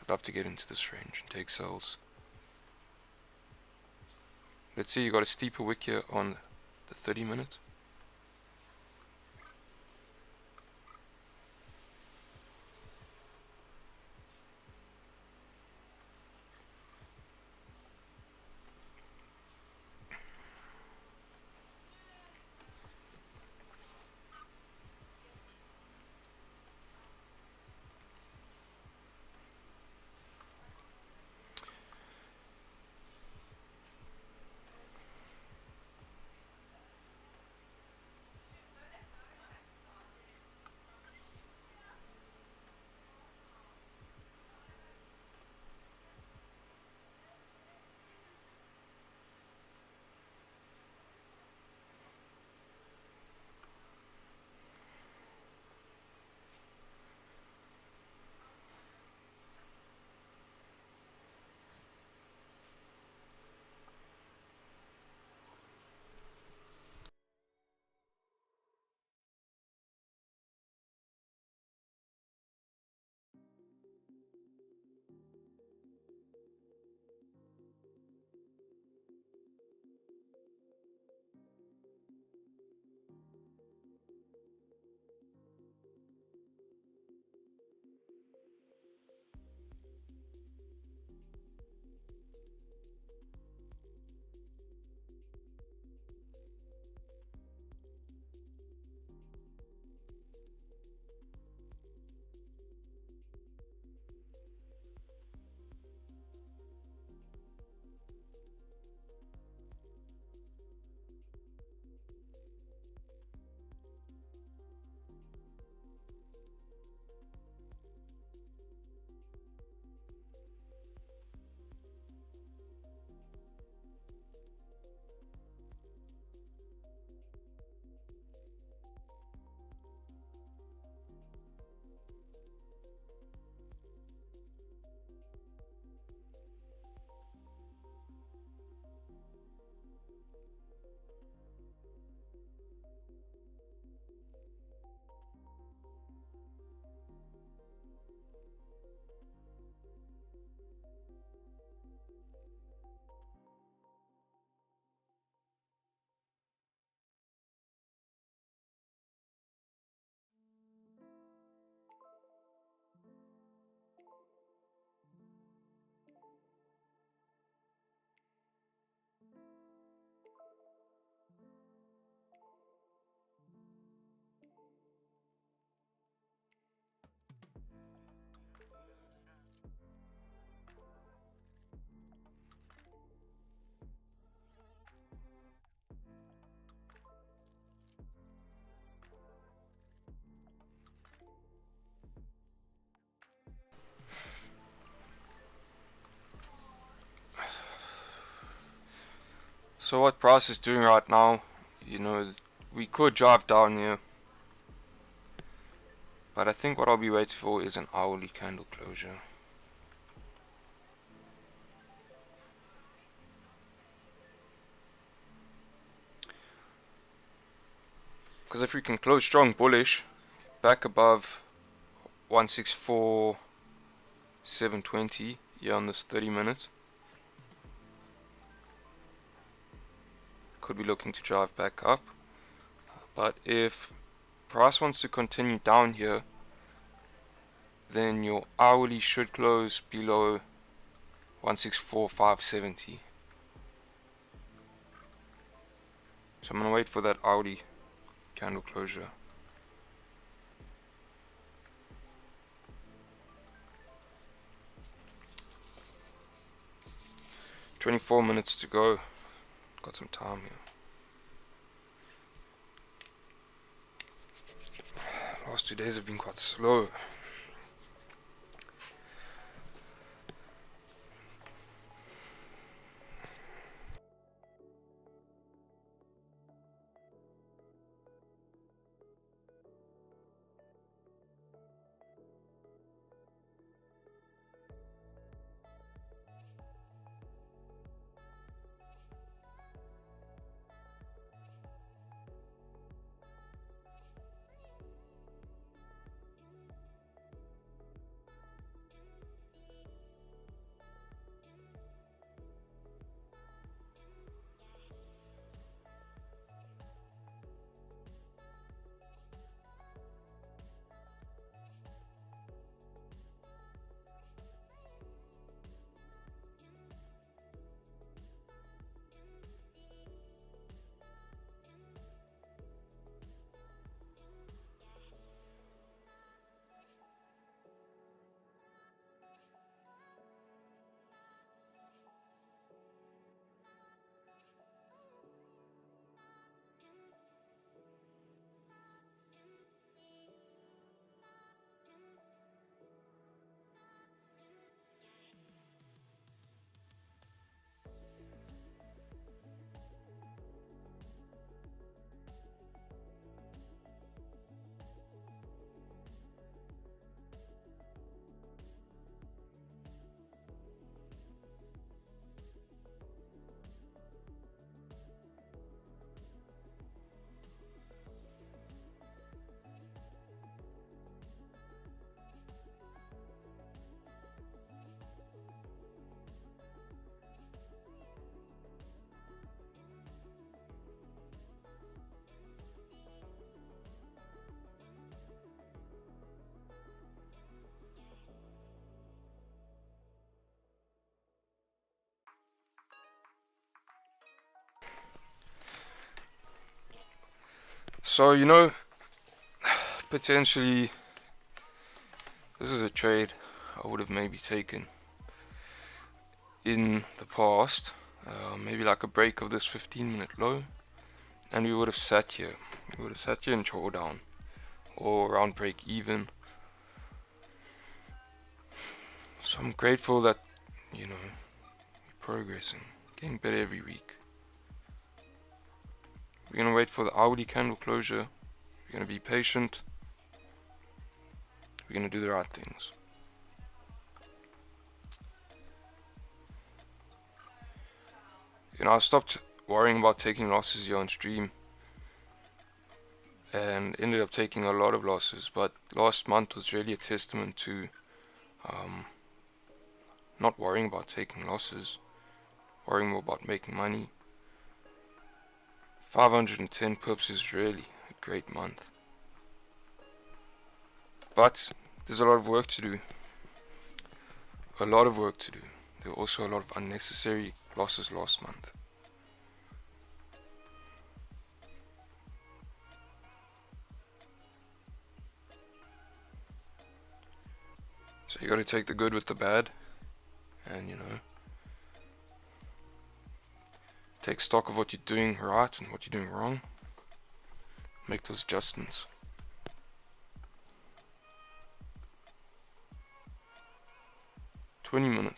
I'd love to get into this range and take sells. Let's see, you got a steeper wick here on the 30 minute. So what price is doing right now, you know, we could drive down here, but I think what I'll be waiting for is an hourly candle closure. Because if we can close strong bullish back above 164,720 here on this 30 minutes, could be looking to drive back up. But if price wants to continue down here, then your hourly should close below 164,570. So I'm gonna wait for that hourly candle closure. "24 minutes to go. Got some time here." Last 2 days have been quite slow. So, you know, potentially this is a trade I would have maybe taken in the past, maybe like a break of this 15-minute low, and we would have sat here. We would have sat here in drawdown or around break even. So I'm grateful that, you know, we're progressing, getting better every week. We're gonna wait for the hourly candle closure. We're gonna be patient. We're gonna do the right things. You know, I stopped worrying about taking losses here on stream and ended up taking a lot of losses, but last month was really a testament to not worrying about taking losses, worrying more about making money. 510 pips is really a great month, but there's a lot of work to do. There were also a lot of unnecessary losses last month. So you gotta take the good with the bad, and you know, take stock of what you're doing right and what you're doing wrong. Make those adjustments. $20.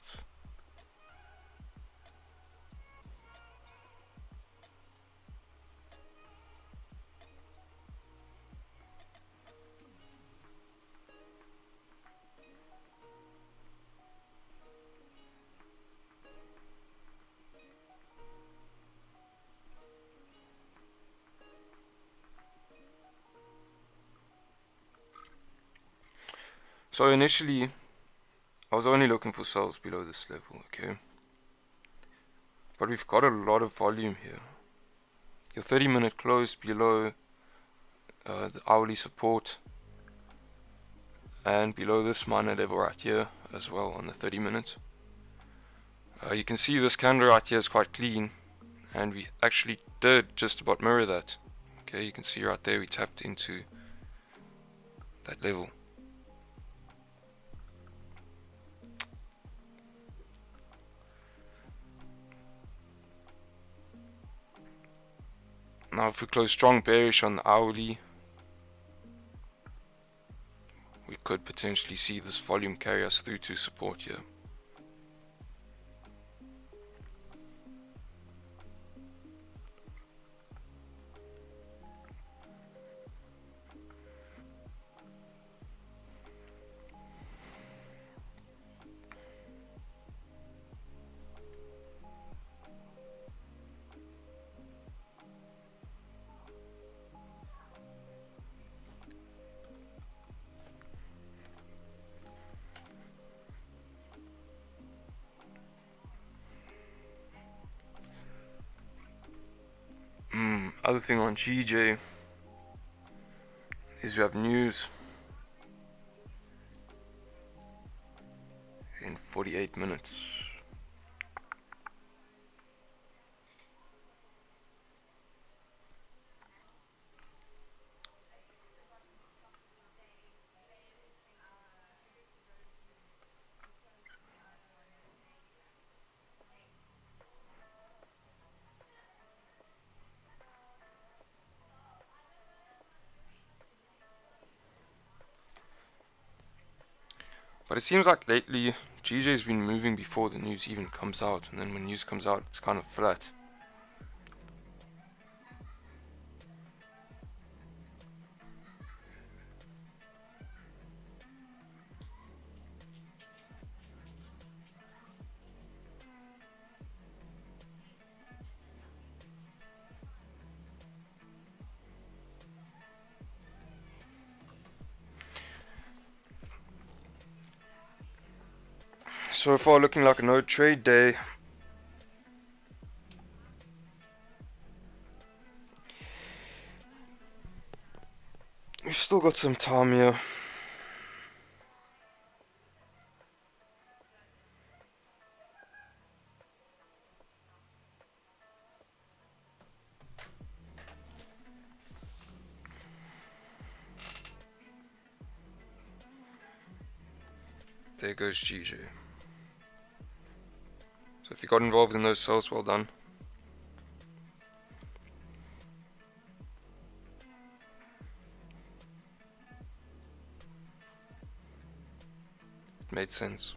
So initially, I was only looking for sales below this level, okay? But we've got a lot of volume here. Your 30-minute close below the hourly support, and below this minor level right here as well on the 30 minutes. You can see this candle right here is quite clean, and we actually did just about mirror that. Okay, you can see right there we tapped into that level. Now if we close strong bearish on the hourly, we could potentially see this volume carry us through to support here. Other thing on GJ is we have news in 48 minutes. But it seems like lately GJ's been moving before the news even comes out, and then when news comes out it's kind of flat. So far looking like a no trade day. We've still got some time here. There goes GJ. So if you got involved in those sales, well done. It made sense.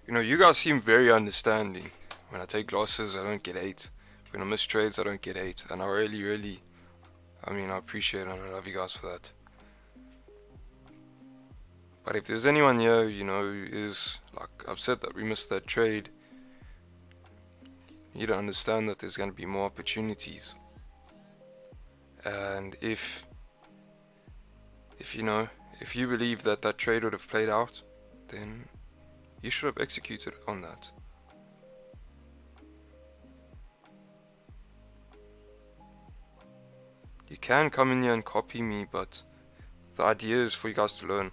You know, you guys seem very understanding. When I take losses, I don't get hate. When I miss trades, I don't get hate. And I really, I appreciate it and I love you guys for that. But if there's anyone here, you know, who is like upset that we missed that trade, you need to understand that there's going to be more opportunities. And if you believe that that trade would have played out, then you should have executed on that. You can come in here and copy me, but the idea is for you guys to learn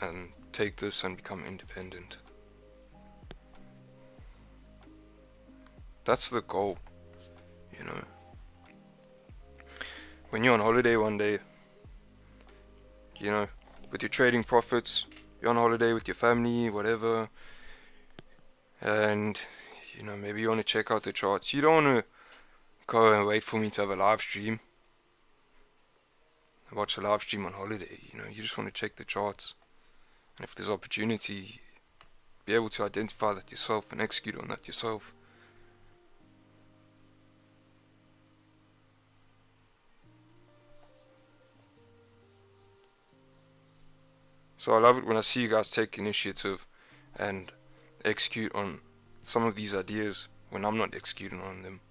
and take this and become independent. That's the goal, you know. When you're on holiday one day, you know, with your trading profits, you're on holiday with your family, whatever, and you know, maybe you want to check out the charts. You don't want to go and wait for me to have a live stream, watch a live stream on holiday. You know, you just want to check the charts, and if there's opportunity, be able to identify that yourself and execute on that yourself. So I love it when I see you guys take initiative and execute on some of these ideas when I'm not executing on them.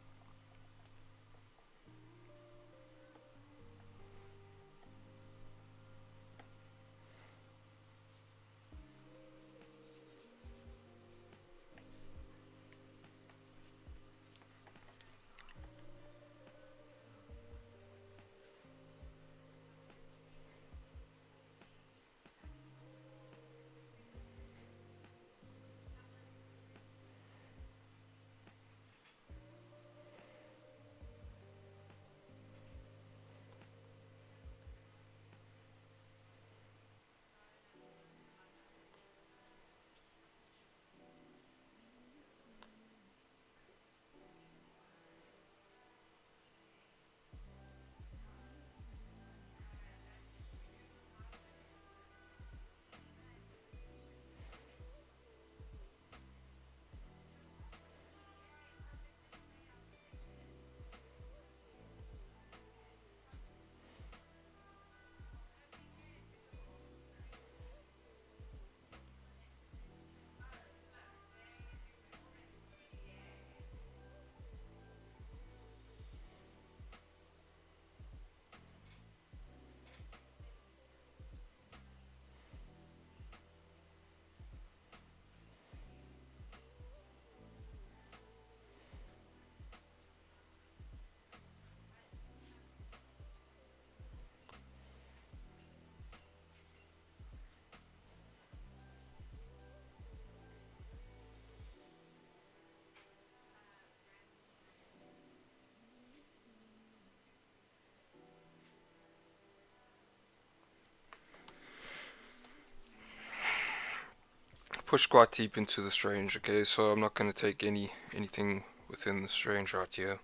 Push quite deep into this range, okay, so I'm not going to take anything within this range right here.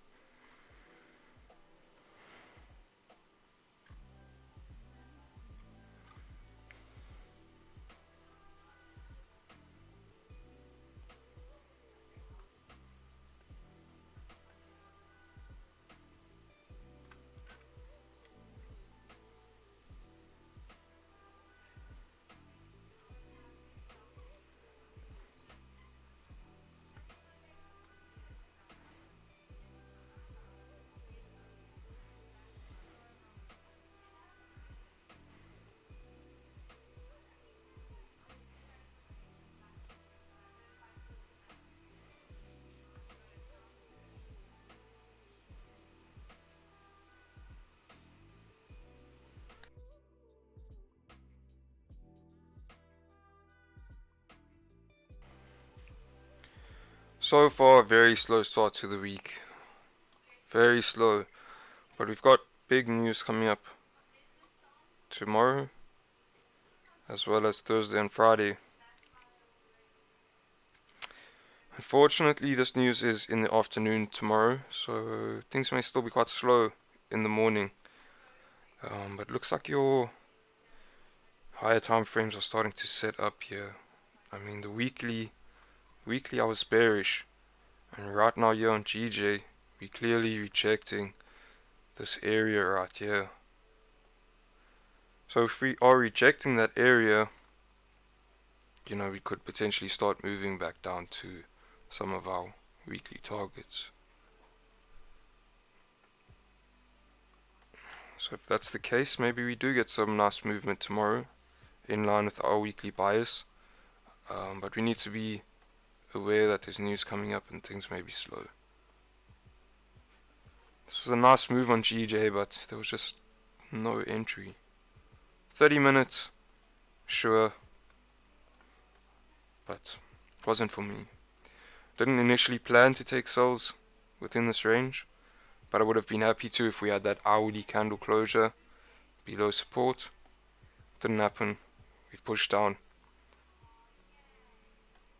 So far, very slow start to the week. Very slow. But we've got big news coming up tomorrow, as well as Thursday and Friday. Unfortunately, this news is in the afternoon tomorrow, so things may still be quite slow in the morning. But looks like your higher time frames are starting to set up here. I mean, the weekly I was bearish, and right now here on GJ, we're clearly rejecting this area right here. So if we are rejecting that area, you know, we could potentially start moving back down to some of our weekly targets. So if that's the case, maybe we do get some nice movement tomorrow in line with our weekly bias. But we need to be aware that there's news coming up and things may be slow. This was a nice move on GJ, but there was just no entry. 30 minutes, sure, but it wasn't for me. Didn't initially plan to take sells within this range, but I would have been happy to if we had that hourly candle closure below support. Didn't happen. We've pushed down.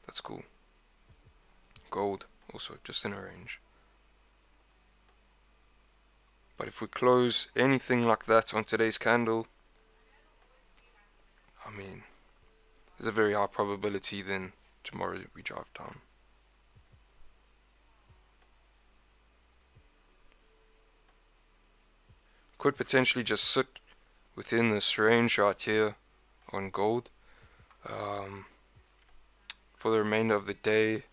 That's cool. Gold also just in a range. But if we close anything like that on today's candle, I mean, there's a very high probability then tomorrow we drive down. Could potentially just sit within this range right here on gold for the remainder of the day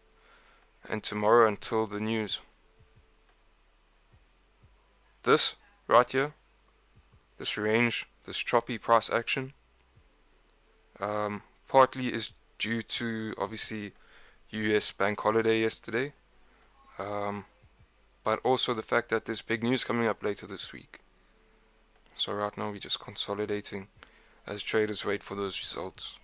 and tomorrow until the news. This right here, this range, this choppy price action, partly is due to obviously US bank holiday yesterday, but also the fact that there's big news coming up later this week. So right now we're just consolidating as traders wait for those results.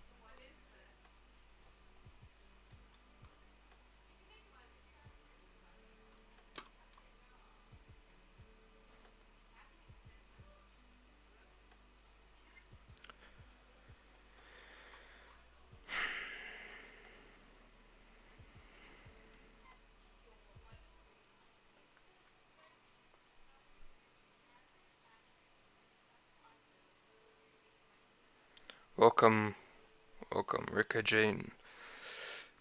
Welcome, Rika Jane.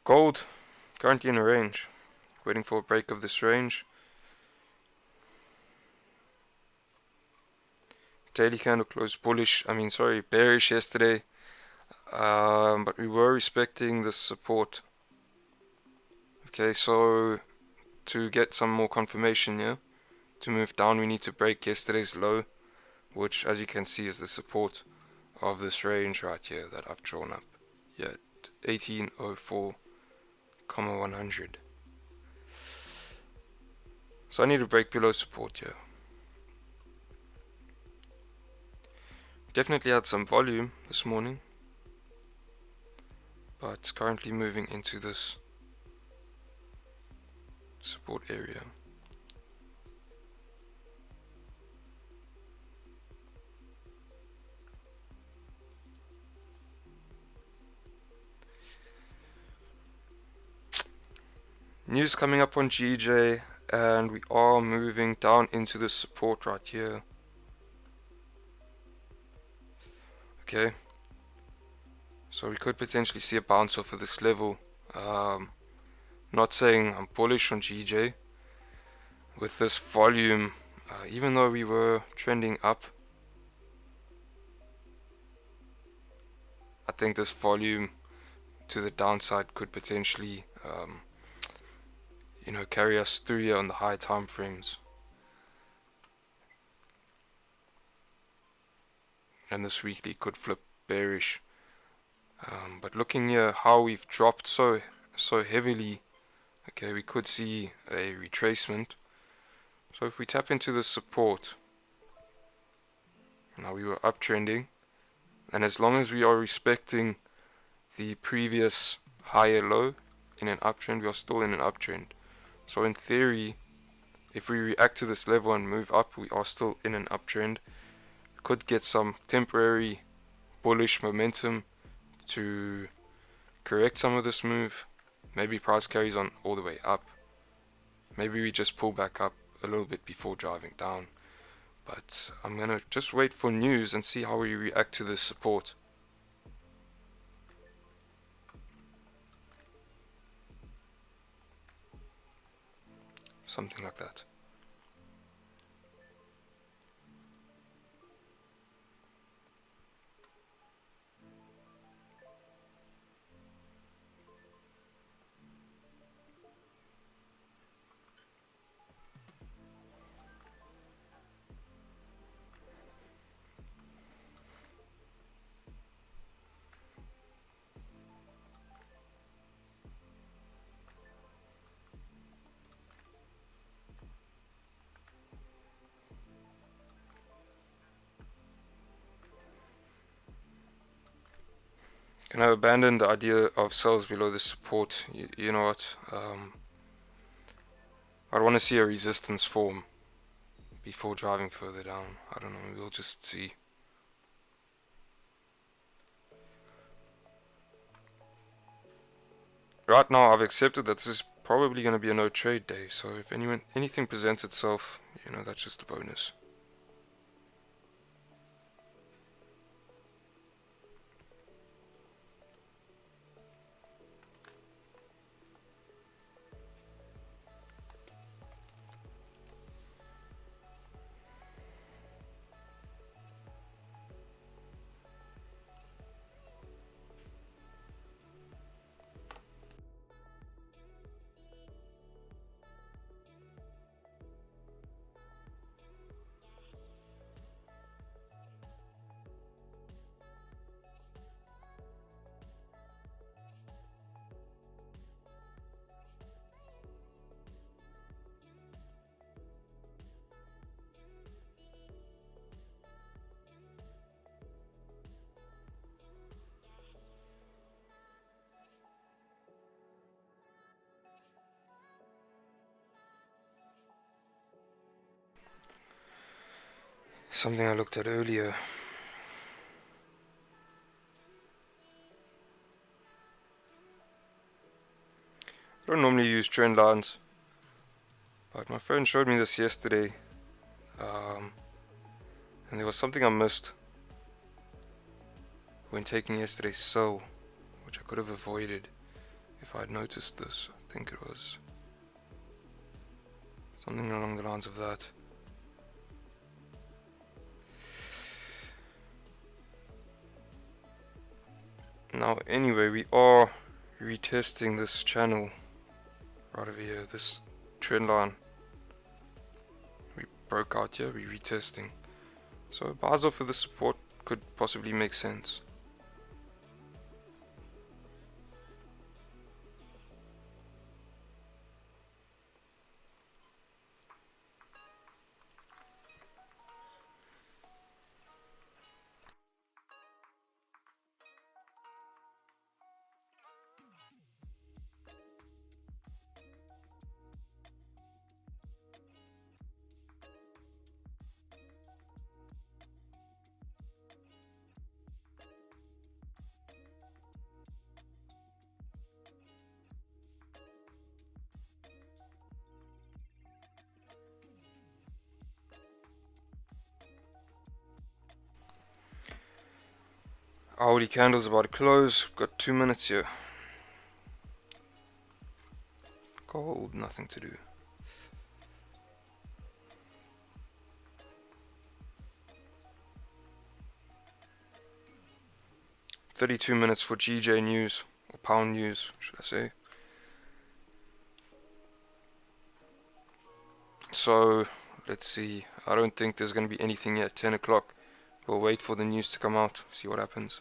Gold, currently in a range, waiting for a break of this range. Daily candle closed bearish yesterday, but we were respecting the support. Okay, so to get some more confirmation here, to move down we need to break yesterday's low, which as you can see is the support of this range right here that I've drawn up. Yeah, 1804,100. So I need to break below support here. Definitely had some volume this morning, but currently moving into this support area. News coming up on GJ, and we are moving down into the support right here. Okay, so we could potentially see a bounce off of this level. Not saying I'm bullish on GJ with this volume, even though we were trending up. I think this volume to the downside could potentially carry us through here on the high time frames. And this weekly could flip bearish. But looking here how we've dropped so heavily, okay, we could see a retracement. So if we tap into the support, now we were uptrending, and as long as we are respecting the previous higher low in an uptrend, we are still in an uptrend. So in theory, if we react to this level and move up, we are still in an uptrend. We could get some temporary bullish momentum to correct some of this move. Maybe price carries on all the way up. Maybe we just pull back up a little bit before driving down. But I'm gonna just wait for news and see how we react to this support. Something like that. Can I abandon the idea of sells below the support? You know what? I want to see a resistance form before driving further down. I don't know. We'll just see. Right now, I've accepted that this is probably going to be a no trade day. So if anything presents itself, you know, that's just a bonus. Something I looked at earlier. I don't normally use trend lines, but my friend showed me this yesterday, and there was something I missed when taking yesterday's sell, which I could have avoided if I had noticed this. I think it was something along the lines of that. Now anyway, we are retesting this channel right over here, this trend line. We broke out here, we're retesting. So buys off of the support could possibly make sense. Hourly candle's about to close. Got 2 minutes here. Cold, nothing to do. $32 minutes for GJ news, or pound news, should I say. So, let's see. I don't think there's going to be anything yet. 10 o'clock. We'll wait for the news to come out, see what happens.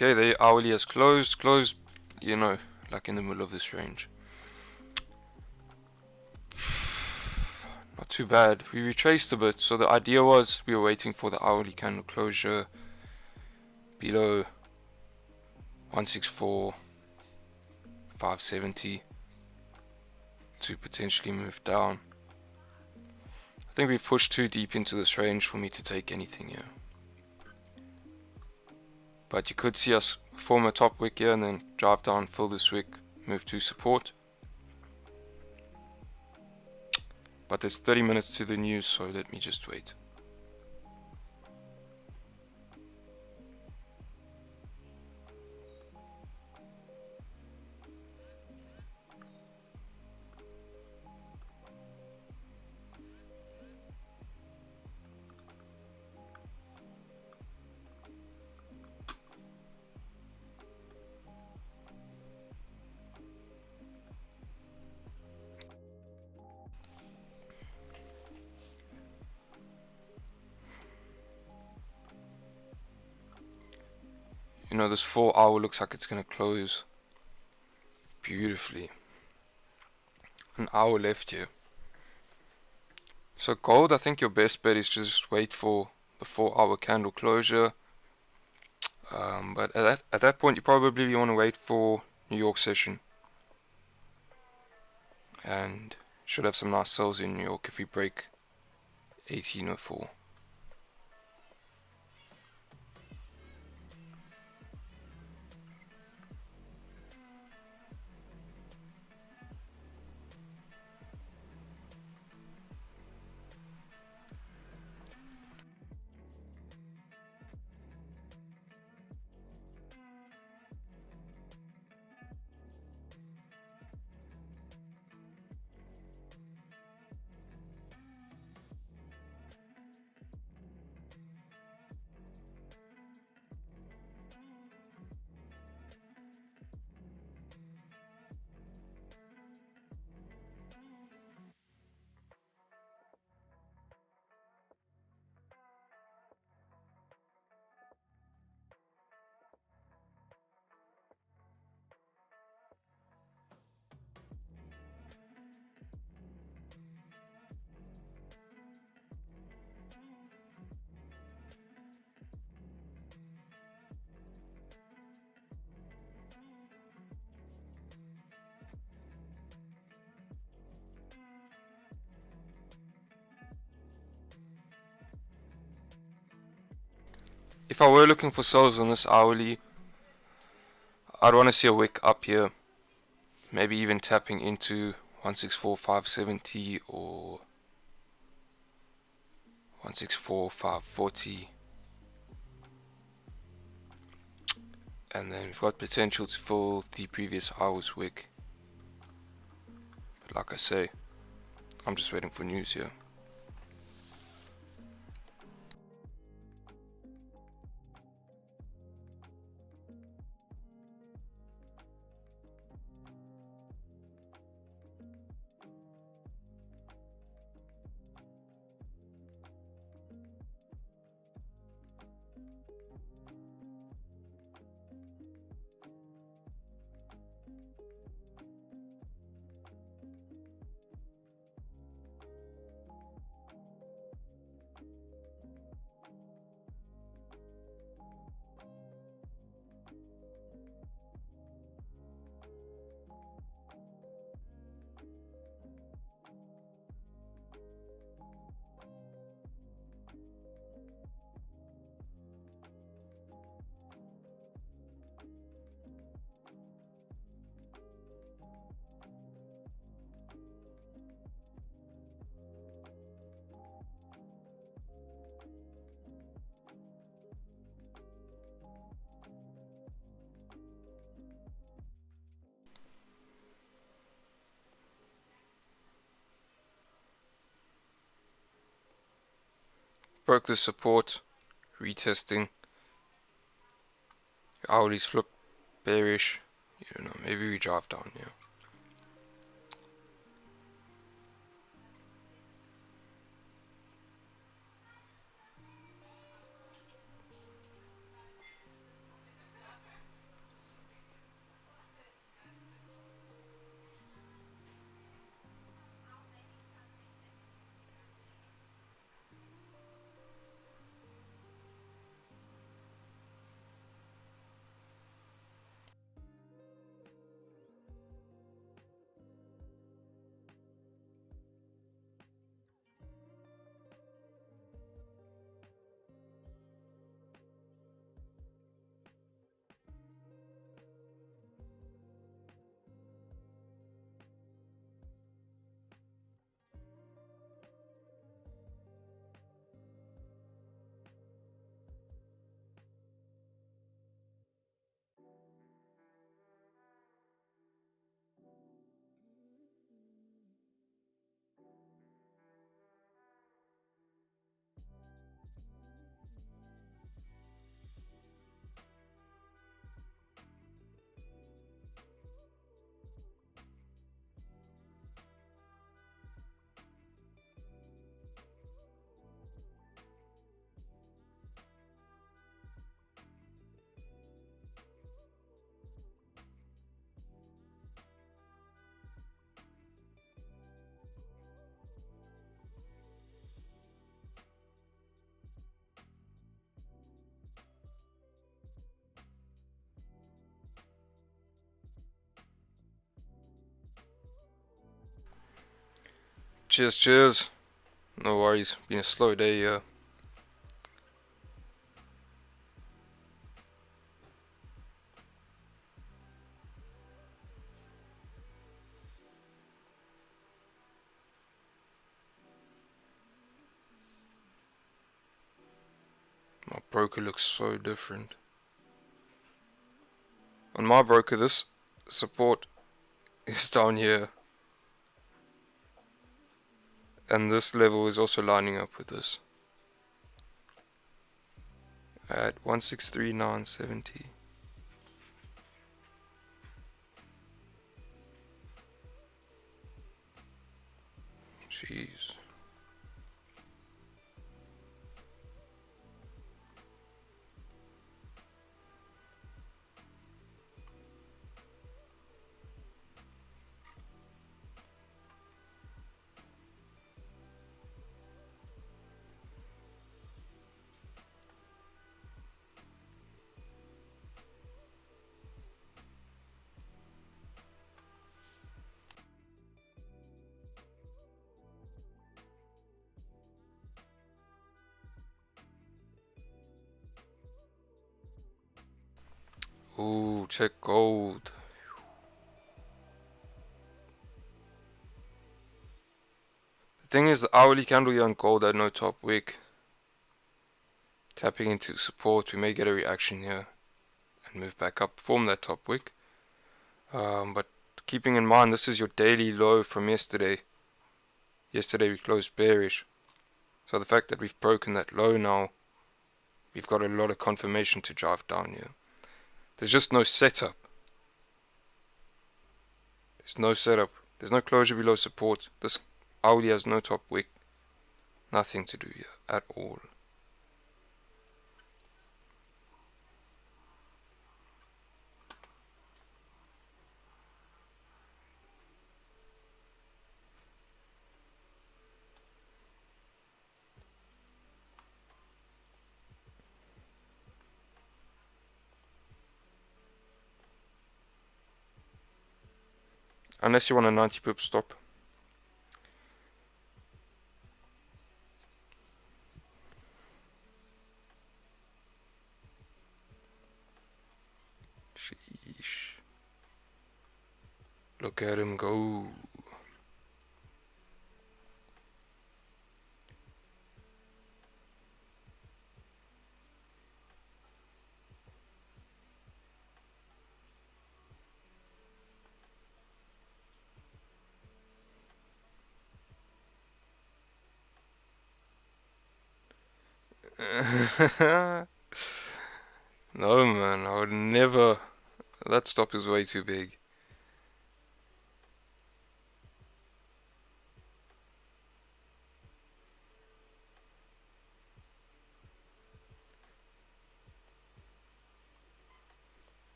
Okay, the hourly has closed, you know, like in the middle of this range. Not too bad. We retraced a bit, so the idea was we were waiting for the hourly candle closure below 164,570 to potentially move down. I think we've pushed too deep into this range for me to take anything here. But you could see us form a top wick here and then drive down, fill this wick, move to support. But there's 30 minutes to the news, so let me just wait. You know, this 4 hour looks like it's going to close beautifully. An hour left here. So gold, I think your best bet is just wait for the 4 hour candle closure. But at that point you probably want to wait for New York session. And should have some nice sells in New York if we break 1804. If I were looking for sells on this hourly, I'd want to see a wick up here. Maybe even tapping into 164,570 or 164,540. And then we've got potential to fill the previous hour's wick. But like I say, I'm just waiting for news here. Broke the support, retesting. Hourly's flip bearish. You know, maybe we drive down here. Cheers, cheers. No worries, been a slow day here. My broker looks so different. On my broker, this support is down here. And this level is also lining up with this. At 163,970. Jeez. Ooh, check gold. The thing is, the hourly candle here on gold had no top wick. Tapping into support, we may get a reaction here and move back up, form that top wick. But keeping in mind, this is your daily low from yesterday. Yesterday we closed bearish. So the fact that we've broken that low now, we've got a lot of confirmation to drive down here. There's just no setup. There's no setup. There's no closure below support. This hourly has no top wick. Nothing to do here at all. Unless you want a 90 pip stop. Sheesh. Look at him go. No man, I would never. That stop is way too big.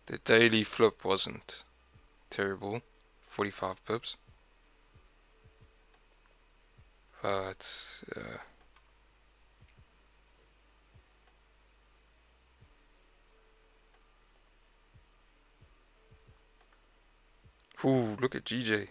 The daily flip wasn't terrible, 45 pips. But ooh, look at GJ.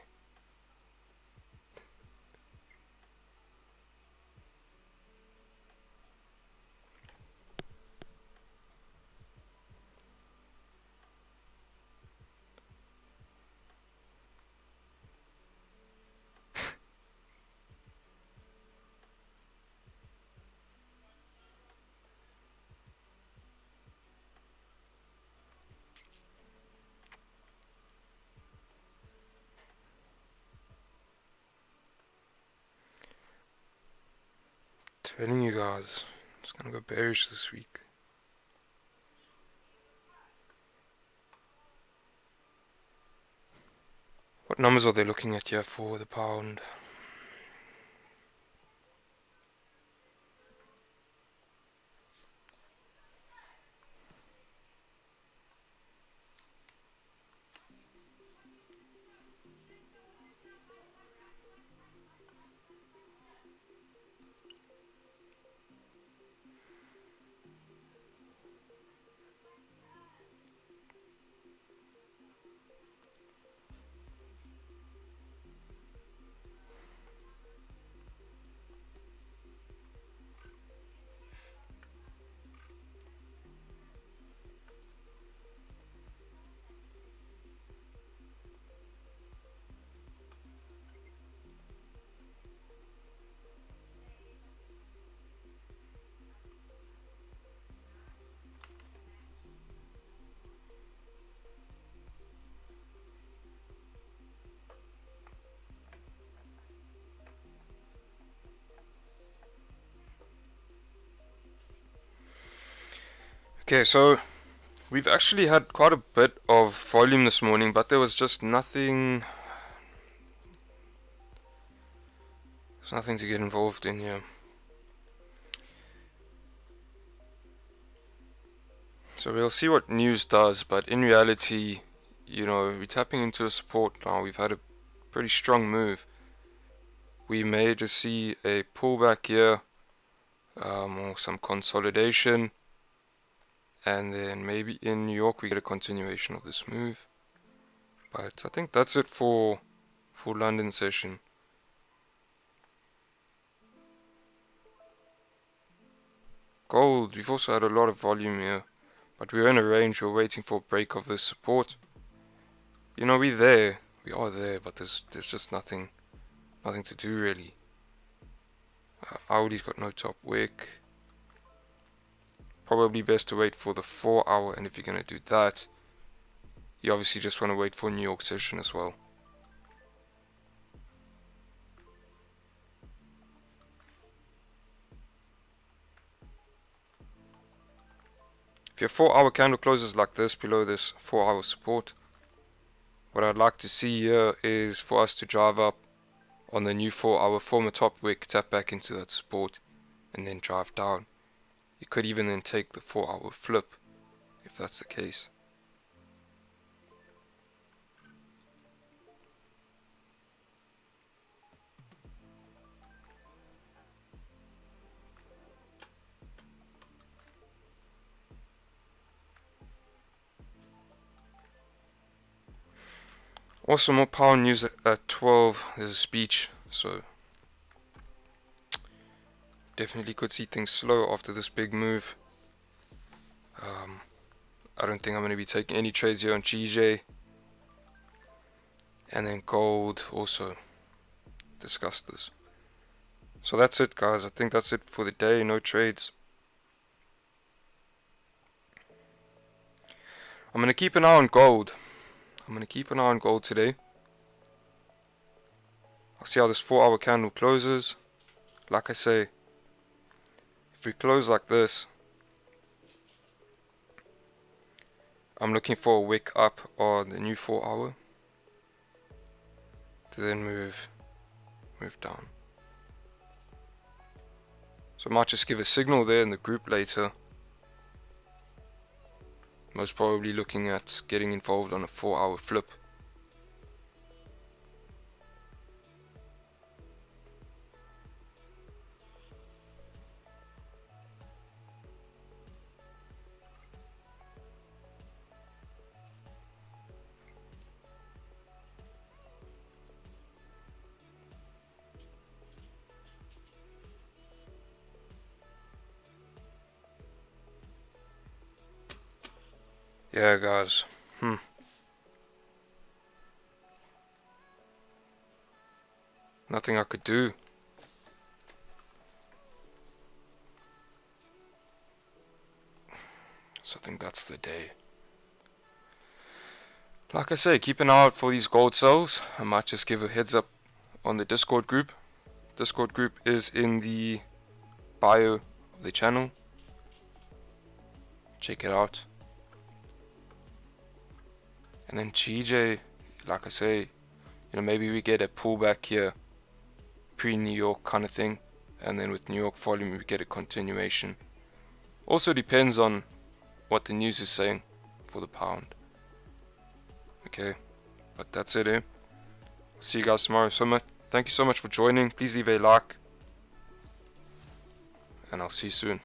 Telling you guys, it's gonna go bearish this week. What numbers are they looking at here for the pound? Okay, so we've actually had quite a bit of volume this morning, but there was just nothing. There's nothing to get involved in here. So we'll see what news does, but in reality, you know, we're tapping into a support now. We've had a pretty strong move. We may just see a pullback here, or some consolidation, and then maybe in New York we get a continuation of this move. But I think that's it for London session. Gold, we've also had a lot of volume here, but we're in a range. We're waiting for a break of this support. You know, we are there, but there's just nothing to do really. Audi's got no top wick. Probably best to wait for the 4 hour, and if you're gonna do that, you obviously just want to wait for New York session as well. If your 4 hour candle closes like this below this 4 hour support, what I'd like to see here is for us to drive up on the new 4 hour, form a top wick, tap back into that support, and then drive down. You could even then take the 4 hour flip if that's the case. Also, more power news at 12. There's a speech, so definitely could see things slow after this big move. I don't think I'm going to be taking any trades here on GJ. And then gold, also discussed this. So that's it, guys. I think that's it for the day. No trades. I'm going to keep an eye on gold. Today. I'll see how this 4 hour candle closes. Like I say, if we close like this, I'm looking for a wick up on the new 4 hour to then move down. So I might just give a signal there in the group later. Most probably looking at getting involved on a 4 hour flip. Yeah, guys. Nothing I could do. So I think that's the day. Like I say, keep an eye out for these gold sells. I might just give a heads up on the Discord group. Discord group is in the bio of the channel. Check it out. And then GJ, like I say, you know, maybe we get a pullback here, pre-New York kind of thing, and then with New York volume we get a continuation. Also depends on what the news is saying for the pound. Okay, but that's it, See you guys tomorrow. Thank you so much for joining. Please leave a like, and I'll see you soon.